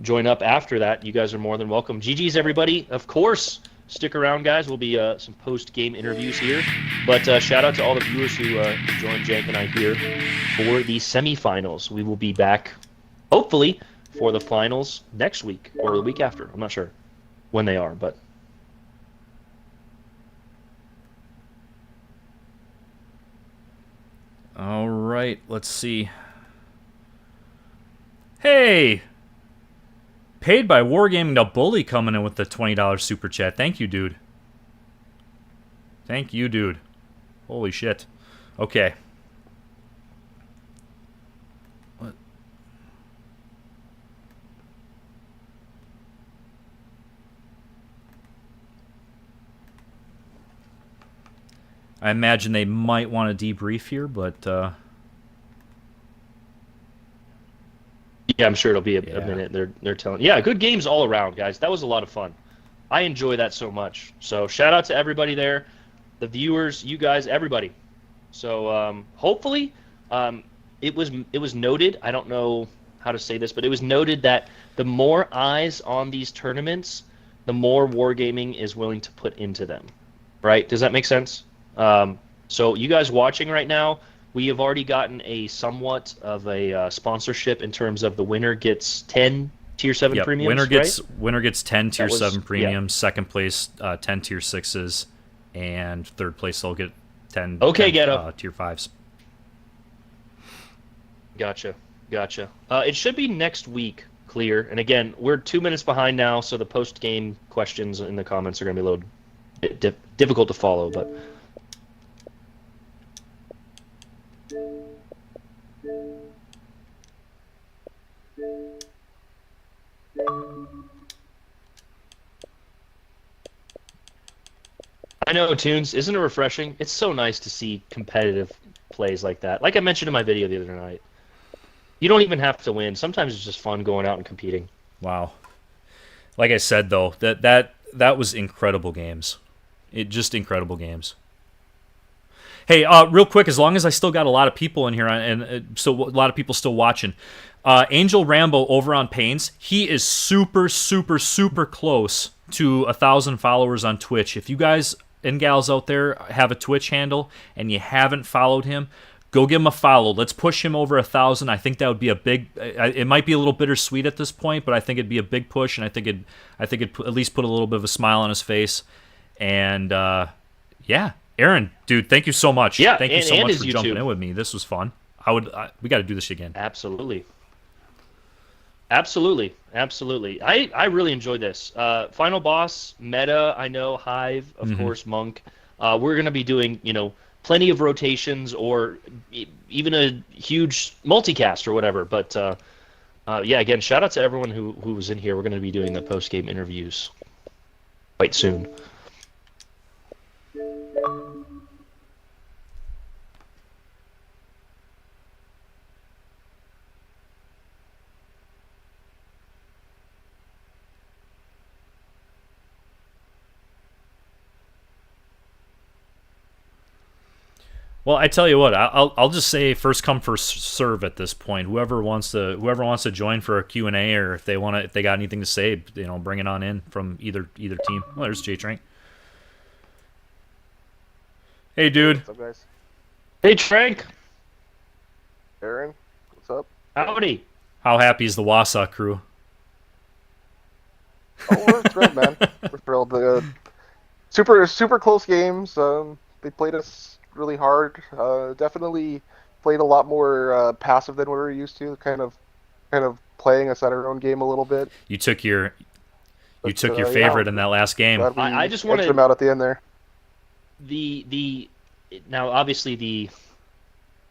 Speaker 2: join up after that, you guys are more than welcome. GG's, everybody. Of course, stick around, guys. Will be some post-game interviews here. But shout out to all the viewers who joined Jank and I here for the semifinals. We will be back, hopefully, for the finals next week or the week after. I'm not sure when they are, but
Speaker 1: all right, let's see. Hey, paid by Wargaming the Bully coming in with the $20 super chat. Thank you, dude. Thank you, dude. Holy shit. Okay. I imagine they might want to debrief here, but
Speaker 2: yeah, I'm sure it'll be a minute. They're telling. Yeah, good games all around, guys. That was a lot of fun. I enjoy that so much. So shout out to everybody there, the viewers, you guys, everybody. So hopefully, it was noted. I don't know how to say this, but it was noted that the more eyes on these tournaments, the more Wargaming is willing to put into them. Right? Does that make sense? So you guys watching right now, we have already gotten a somewhat of a sponsorship in terms of the winner gets 10 tier 7
Speaker 1: Yep. Winner
Speaker 2: premiums, right?
Speaker 1: gets winner gets 10 tier
Speaker 2: That was
Speaker 1: 7
Speaker 2: yeah.
Speaker 1: premiums. Second place 10 tier 6s, and third place they'll get 10,
Speaker 2: Okay,
Speaker 1: 10
Speaker 2: Ghetto.
Speaker 1: tier 5s.
Speaker 2: Gotcha. Gotcha. It should be next week, clear. And again, we're 2 minutes behind now, so the post game questions in the comments are going to be a little bit difficult to follow. But I know, Tunes. Isn't it refreshing? It's so nice to see competitive plays like that. Like I mentioned in my video the other night, you don't even have to win. Sometimes it's just fun going out and competing.
Speaker 1: Wow. Like I said though, that was incredible games. It just incredible games. Hey, real quick, as long as I still got a lot of people in here, and still a lot of people still watching, Angel Rambo over on Pains, he is super, super, super close to 1,000 followers on Twitch. If you guys and gals out there have a Twitch handle and you haven't followed him, go give him a follow. Let's push him over 1,000. I think that would be a big. It might be a little bittersweet at this point, but I think it'd be a big push, and I think it'd at least put a little bit of a smile on his face. And yeah. Aaron, dude, thank you so much.
Speaker 2: Yeah,
Speaker 1: thank you so much for
Speaker 2: YouTube.
Speaker 1: jumping in with me. This was fun. We got to do this again.
Speaker 2: Absolutely. Absolutely. Absolutely. I really enjoyed this. Final Boss, Meta, I know, Hive, of course, Monk. We're going to be doing, plenty of rotations or even a huge multicast or whatever. But, yeah, again, shout out to everyone who was in here. We're going to be doing the post-game interviews quite soon.
Speaker 1: Well, I tell you what, I'll just say first come first serve at this point. Whoever wants to join for a Q&A, or if they got anything to say, bring it on in from either team. Well, there's J Trank. Hey, dude.
Speaker 3: What's up, guys?
Speaker 2: Hey, Trank.
Speaker 3: Aaron, what's up?
Speaker 2: Howdy.
Speaker 1: How happy is the WASA crew?
Speaker 3: Oh, we're thrilled, man. We're thrilled. Super close games. They played us really hard. Definitely played a lot more passive than we were used to. Kind of playing us at our own game a little bit.
Speaker 1: You took your favorite in that last game.
Speaker 2: I just want to
Speaker 3: them out at the end there.
Speaker 2: Now obviously the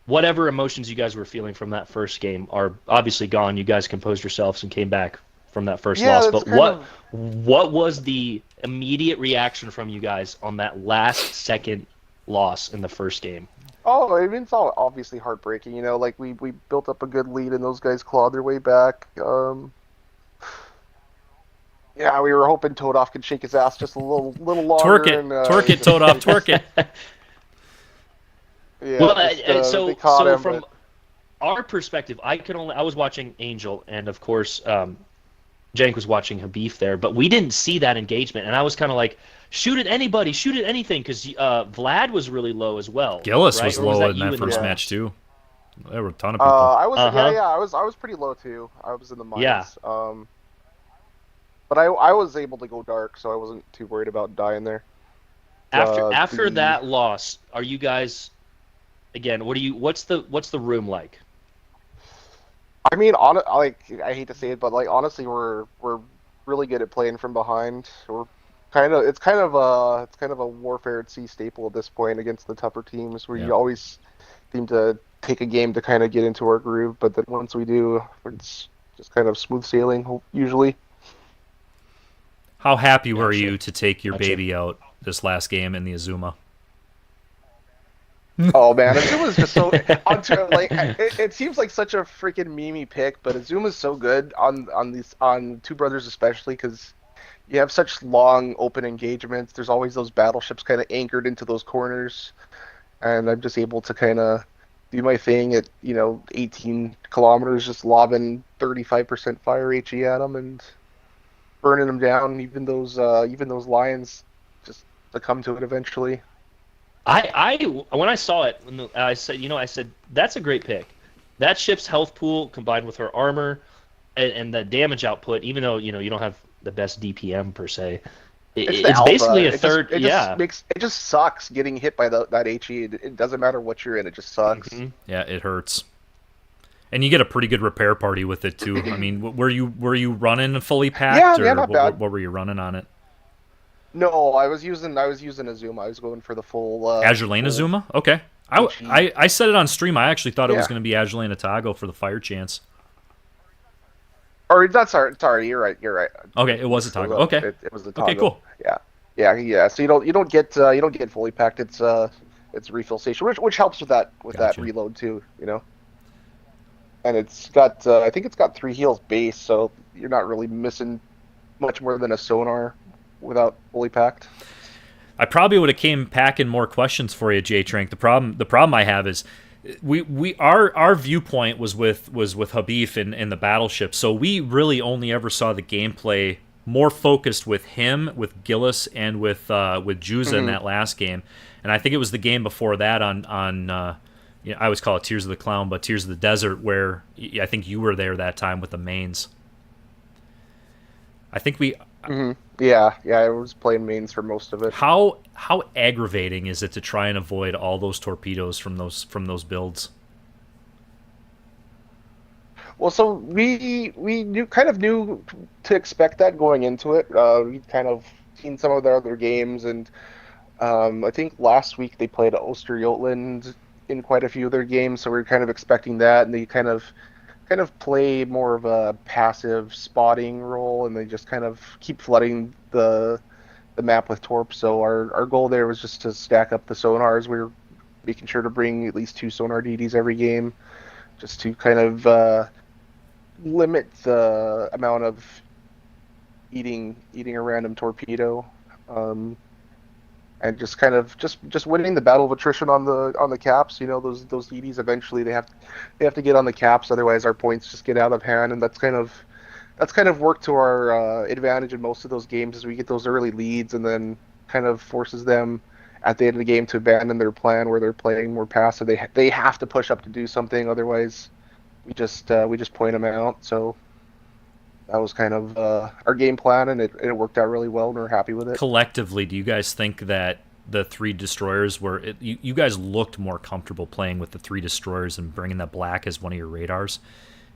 Speaker 2: whatever emotions you guys were feeling from that first game are obviously gone. You guys composed yourselves and came back from that first loss. But what was the immediate reaction from you guys on that last second loss in the first game?
Speaker 3: Oh, I mean, it's all obviously heartbreaking. Like we built up a good lead and those guys clawed their way back. Yeah, we were hoping Todoff could shake his ass just a little longer.
Speaker 1: Twerk it, Todoff, twerk it.
Speaker 3: Yeah,
Speaker 2: well, so from
Speaker 3: but...
Speaker 2: our perspective, I was watching Angel, and of course, Jank was watching Habif there, but we didn't see that engagement, and I was kind of like, shoot at anybody, shoot at anything, because Vlad was really low as well.
Speaker 1: Gillis
Speaker 2: right?
Speaker 1: was low in that first match too. There were a ton of people.
Speaker 3: I was pretty low too. I was in the minus.
Speaker 2: Yeah.
Speaker 3: But I was able to go dark, so I wasn't too worried about dying there.
Speaker 2: After that loss, are you guys again? What's the room like?
Speaker 3: I mean, I hate to say it, but honestly, we're really good at playing from behind. It's kind of a warfare at sea staple at this point against the tougher teams, where you always seem to take a game to kind of get into our groove, but then once we do, it's just kind of smooth sailing usually.
Speaker 1: How happy were you to take your baby out this last game in the Azuma?
Speaker 3: Oh man, Azuma's just so it seems like such a freaking memey pick, but Azuma's so good on Two Brothers especially because you have such long open engagements. There's always those battleships kind of anchored into those corners, and I'm just able to kind of do my thing at 18 kilometers, just lobbing 35% fire HE at them and burning them down. Even those lions just succumb to it eventually.
Speaker 2: When I saw it, I said that's a great pick. That ship's health pool combined with her armor and the damage output, even though you don't have the best DPM per se,
Speaker 3: It's the
Speaker 2: it's
Speaker 3: alpha.
Speaker 2: basically a
Speaker 3: It just
Speaker 2: third.
Speaker 3: it just
Speaker 2: Yeah.
Speaker 3: makes it just sucks getting hit by that HE. It doesn't matter what you're in. It just sucks.
Speaker 2: hmm
Speaker 1: Yeah, it hurts. And you get a pretty good repair party with it too. I mean, were you running fully
Speaker 3: Yeah,
Speaker 1: packed,
Speaker 3: yeah,
Speaker 1: or
Speaker 3: not
Speaker 1: what,
Speaker 3: bad.
Speaker 1: what were you running on it?
Speaker 3: No, I was using a Zoom. I was going for the
Speaker 1: Azure Lane
Speaker 3: full
Speaker 1: Azuma? Okay.
Speaker 3: HE.
Speaker 1: I said it on stream. I actually thought it was
Speaker 3: Yeah.
Speaker 1: going to be Azure Lane Otago for the fire chance.
Speaker 3: Or that's sorry. You're right. You're right.
Speaker 1: Okay, it was Otago. Okay.
Speaker 3: It was the
Speaker 1: Okay,
Speaker 3: toggle.
Speaker 1: cool.
Speaker 3: Yeah, yeah. So you don't get fully packed. It's a refill station, which helps with that
Speaker 1: Gotcha.
Speaker 3: reload too. And I think it's got 3 heals base, so you're not really missing much more than a sonar without fully packed.
Speaker 1: I probably would have came packing more questions for you, J Trank. The problem I have is our viewpoint was with Habib in the battleship, so we really only ever saw the gameplay more focused with him, with Gillis, and with Juza in
Speaker 3: Hmm.
Speaker 1: that last game. And I think it was the game before that on I always call it Tears of the Clown, but Tears of the Desert, where I think you were there that time with the mains. I think we
Speaker 3: Hmm. Yeah. I was playing mains for most of it.
Speaker 1: How aggravating is it to try and avoid all those torpedoes from those builds?
Speaker 3: Well, so we knew to expect that going into it. We'd kind of seen some of their other games, and I think last week they played Osterjotland in quite a few of their games, so we were kind of expecting that, and they kind of play more of a passive spotting role, and they just kind of keep flooding the map with torps. So our goal there was just to stack up the sonars. We were making sure to bring at least 2 sonar DDs every game, just to kind of limit the amount of eating a random torpedo. Um, and just kind of just winning the battle of attrition on the caps. Those DDs eventually they have to get on the caps, otherwise our points just get out of hand, and that's kind of worked to our advantage in most of those games, as we get those early leads and then kind of forces them at the end of the game to abandon their plan where they're playing more passive. They have to push up to do something, otherwise we just point them out. So that was kind of our game plan, and it worked out really well, and we're happy with it.
Speaker 1: Collectively, do you guys think that the 3 destroyers you guys looked more comfortable playing with the 3 destroyers and bringing that black as one of your radars?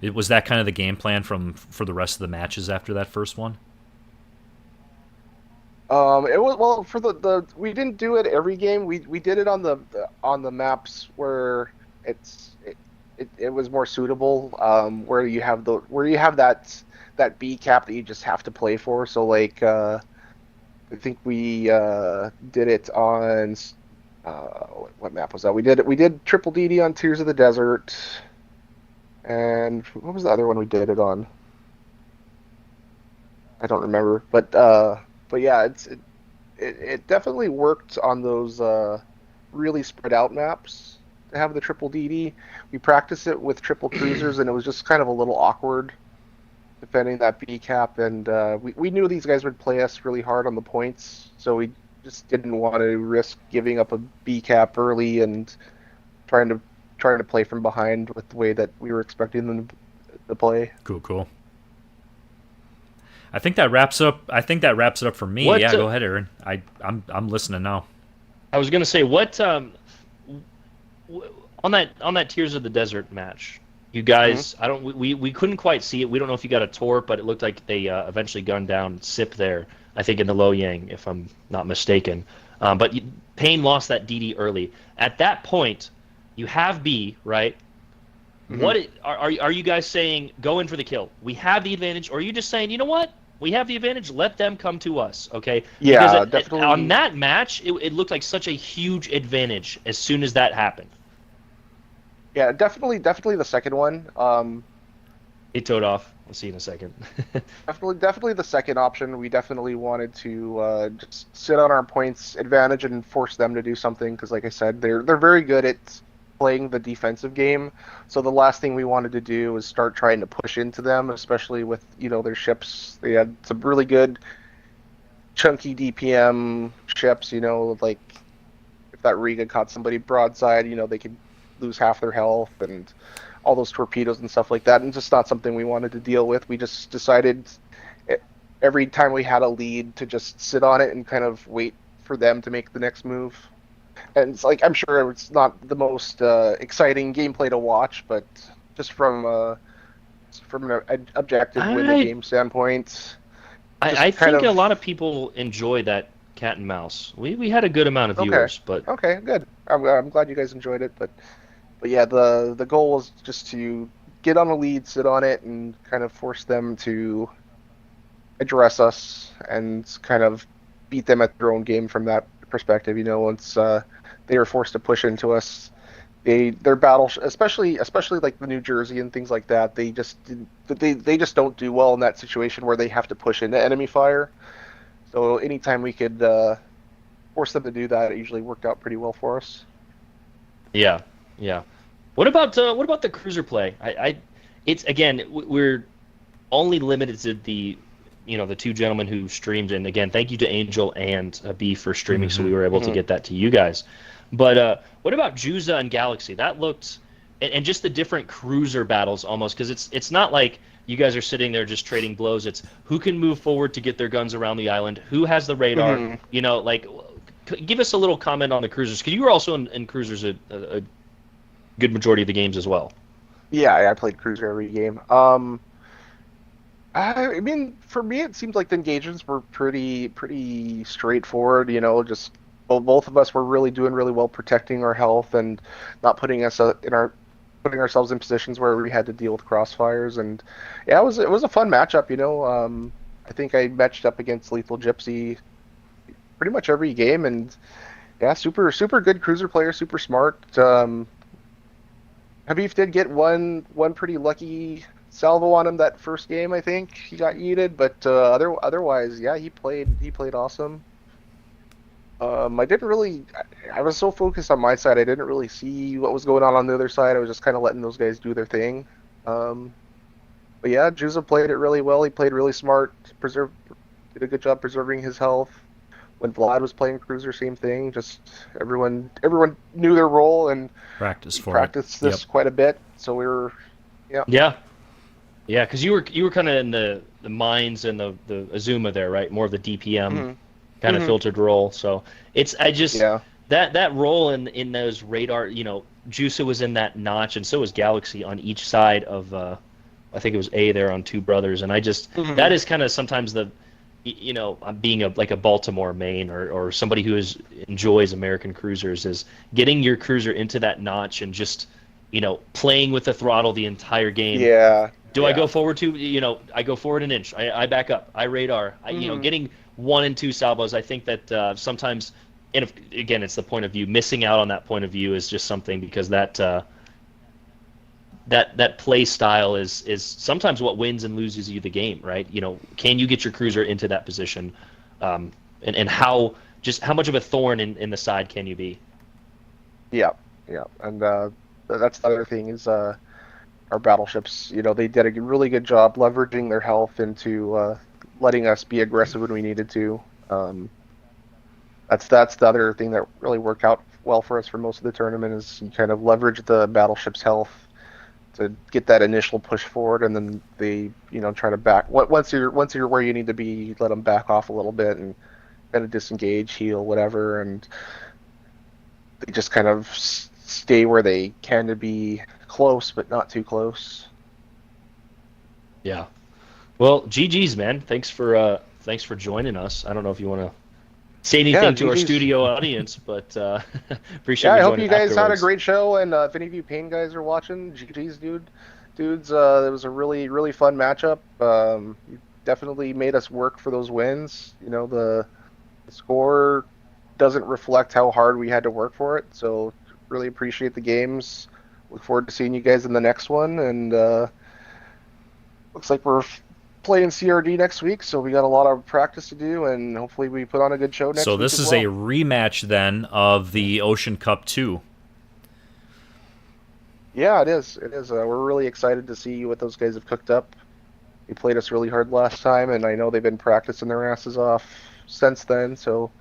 Speaker 1: Was that kind of the game plan for the rest of the matches after that first one?
Speaker 3: It was, well, for the we didn't do it every game. We did it on the maps where it was more suitable, where you have that B cap that you just have to play for. So like I think we did it on what map was that? We did Triple DD on Tears of the Desert, and what was the other one we did it on? I don't remember, but yeah, it definitely worked on those really spread out maps to have the triple DD. We practiced it with triple cruisers, and it was just kind of a little awkward defending that B cap, and we knew these guys would play us really hard on the points, so we just didn't want to risk giving up a B cap early and trying to play from behind with the way that we were expecting them to play.
Speaker 1: Cool. I think that wraps up. I think that wraps it up for me.
Speaker 2: What,
Speaker 1: Yeah, go ahead, Aaron. I'm listening now.
Speaker 2: I was gonna say what on that Tears of the Desert match. You guys, I don't. We couldn't quite see it. We don't know if you got a torp, but it looked like they eventually gunned down Sip there. I think in the Low Yang, if I'm not mistaken. But Payne lost that DD early. At that point, you have B, right?
Speaker 3: Mhm.
Speaker 2: Are you guys saying go in for the kill? We have the advantage, or are you just saying, you know what? We have the advantage. Let them come to us, okay?
Speaker 3: Yeah,
Speaker 2: Because
Speaker 3: definitely.
Speaker 2: on that match, it looked like such a huge advantage as soon as that happened.
Speaker 3: Yeah, definitely the second one.
Speaker 2: He towed off. We'll see in a second.
Speaker 3: Definitely the second option. We definitely wanted to just sit on our points advantage and force them to do something, because, like I said, they're very good playing the defensive game. So the last thing we wanted to do was start trying to push into them, especially with, their ships. They had some really good chunky DPM ships, like if that Riga caught somebody broadside, they could lose half their health and all those torpedoes and stuff like that. And just not something we wanted to deal with. We just decided every time we had a lead to just sit on it and kind of wait for them to make the next move. And it's like, I'm sure it's not the most exciting gameplay to watch, but just from an objective win the game standpoint,
Speaker 2: I
Speaker 3: kind
Speaker 2: think a
Speaker 3: of
Speaker 2: lot of people enjoy that cat and mouse. We had a good amount of
Speaker 3: okay.
Speaker 2: viewers, but
Speaker 3: Okay, good. I'm glad you guys enjoyed it, but yeah, the goal was just to get on a lead, sit on it, and kind of force them to address us and kind of beat them at their own game from that perspective. Once they were forced to push into us, their battle, especially like the New Jersey and things like that, they just don't do well in that situation where they have to push into enemy fire. So anytime we could force them to do that, it usually worked out pretty well for us.
Speaker 2: yeah, yeah. What about the cruiser play? It's again, we're only limited to the two gentlemen who streamed, and again, thank you to Angel and B for streaming, so we were able to get that to you guys. But what about Juza and Galaxy? That looked, and just the different cruiser battles almost, because it's not like you guys are sitting there just trading blows. It's who can move forward to get their guns around the island, who has the radar. Give us a little comment on the cruisers, because you were also in cruisers a good majority of the games as well.
Speaker 3: Yeah, I played cruiser every game. I mean, for me, it seemed like the engagements were pretty straightforward. Just both of us were really doing really well protecting our health and not putting putting ourselves in positions where we had to deal with crossfires. And yeah, it was a fun matchup. I think I matched up against Lethal Gypsy pretty much every game, and yeah, super good cruiser player, super smart. Habib did get one pretty lucky salvo on him that first game. I think he got yeeted, but otherwise, yeah, he played awesome. I didn't really. I was so focused on my side, I didn't really see what was going on the other side. I was just kind of letting those guys do their thing. But yeah, Juza played it really well. He played really smart. Did a good job preserving his health. When Vlad was playing cruiser, same thing. Just everyone knew their role and
Speaker 1: practiced
Speaker 3: this quite a bit. So we were,
Speaker 2: yeah, because you were kind of in the mines and the Azuma there, right? More of the DPM kind of filtered role. So that role in those radar. Jusa was in that notch, and so was Galaxy on each side of. I think it was A there on Two Brothers, and I just that is kind of sometimes the. Being like a Baltimore main or somebody who enjoys American cruisers is getting your cruiser into that notch and just, playing with the throttle the entire game.
Speaker 3: Yeah.
Speaker 2: I go forward I go forward an inch. I back up. I radar. Getting 1 and 2 salvos. I think that sometimes, and again, it's the point of view. Missing out on that point of view is just something because that play style is sometimes what wins and loses you the game, right? Can you get your cruiser into that position, and how much of a thorn in the side can you be?
Speaker 3: Yeah, and that's the other thing is our battleships. They did a really good job leveraging their health into letting us be aggressive when we needed to. That's the other thing that really worked out well for us for most of the tournament is you kind of leverage the battleship's health to get that initial push forward, and then they try to back once you're where you need to be, you let them back off a little bit and kind of disengage, heal, whatever, and they just kind of stay where they can to be close but not too close.
Speaker 2: Yeah, well, GG's, man. Thanks for joining us. I don't know if you want to say anything to our studio audience, but appreciate.
Speaker 3: Yeah, I hope you guys had a great show, and if any of you Pain guys are watching, GG's, dudes. It was a really fun matchup. You definitely made us work for those wins. The score doesn't reflect how hard we had to work for it. So really appreciate the games. Look forward to seeing you guys in the next one, and looks like we're playing CRD next week, so we got a lot of practice to do, and hopefully we put on a good show next week.
Speaker 1: So this is a rematch then of the Ocean Cup 2.
Speaker 3: Yeah, it is. It is. We're really excited to see what those guys have cooked up. They played us really hard last time, and I know they've been practicing their asses off since then. So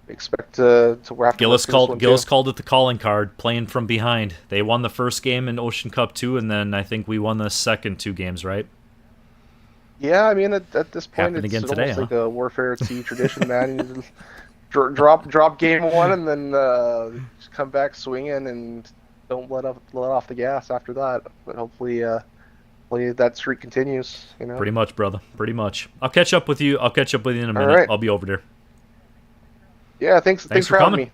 Speaker 3: we expect to have to work
Speaker 1: Gillis
Speaker 3: for this
Speaker 1: called
Speaker 3: one too.
Speaker 1: Gillis called it the calling card, playing from behind. They won the first game in Ocean Cup 2, and then I think we won the second 2 games, right?
Speaker 3: Yeah, I mean at this point
Speaker 1: Happened
Speaker 3: it's
Speaker 1: again today,
Speaker 3: almost
Speaker 1: huh?
Speaker 3: like a Warfare at Sea tradition, man. You just drop game one and then just come back swinging and don't let off the gas after that. But hopefully that streak continues. You know.
Speaker 1: Pretty much, brother. Pretty much. I'll catch up with you. I'll catch up with you in a
Speaker 3: All
Speaker 1: minute.
Speaker 3: right.
Speaker 1: I'll be over there.
Speaker 3: Yeah. Thanks.
Speaker 1: Thanks
Speaker 3: Thanks
Speaker 1: for
Speaker 3: for having
Speaker 1: coming.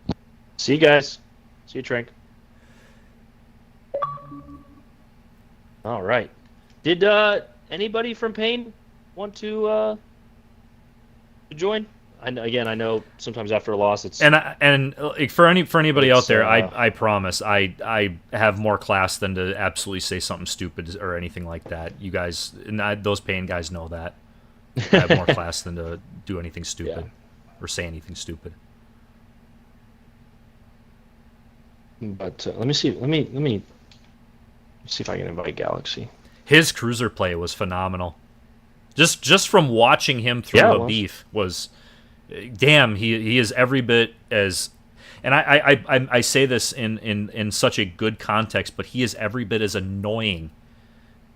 Speaker 3: me.
Speaker 2: See you guys. See you, Trank. All right. Did anybody from Payne want to join? I know sometimes after a loss it's
Speaker 1: And for anybody out there,
Speaker 2: It's,
Speaker 1: I promise I have more class than to absolutely say something stupid or anything like that. You guys, those Payne guys know that. I have more class than to do anything stupid or say anything stupid.
Speaker 2: But let me see. Let me see if I can invite Galaxy.
Speaker 1: His cruiser play was phenomenal. Just from watching him through
Speaker 2: Yeah, it
Speaker 1: a
Speaker 2: was.
Speaker 1: beef was, damn. He is every bit as, and I say this in such a good context, but he is every bit as annoying.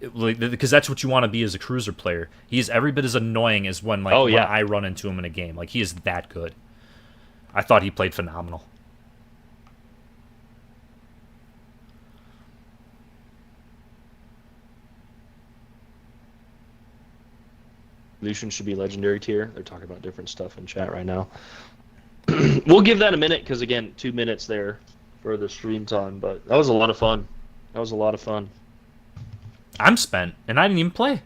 Speaker 1: Because that's what you want to be as a cruiser player. He is every bit as annoying as when
Speaker 2: Oh, yeah.
Speaker 1: when I run into him in a game. Like he is that good. I thought he played phenomenal.
Speaker 2: Lucian should be legendary tier. They're talking about different stuff in chat right now. We'll give that a minute because again, 2 minutes there for the stream time. But that was a lot of fun. That was a lot of fun.
Speaker 1: I'm spent, and I didn't even play.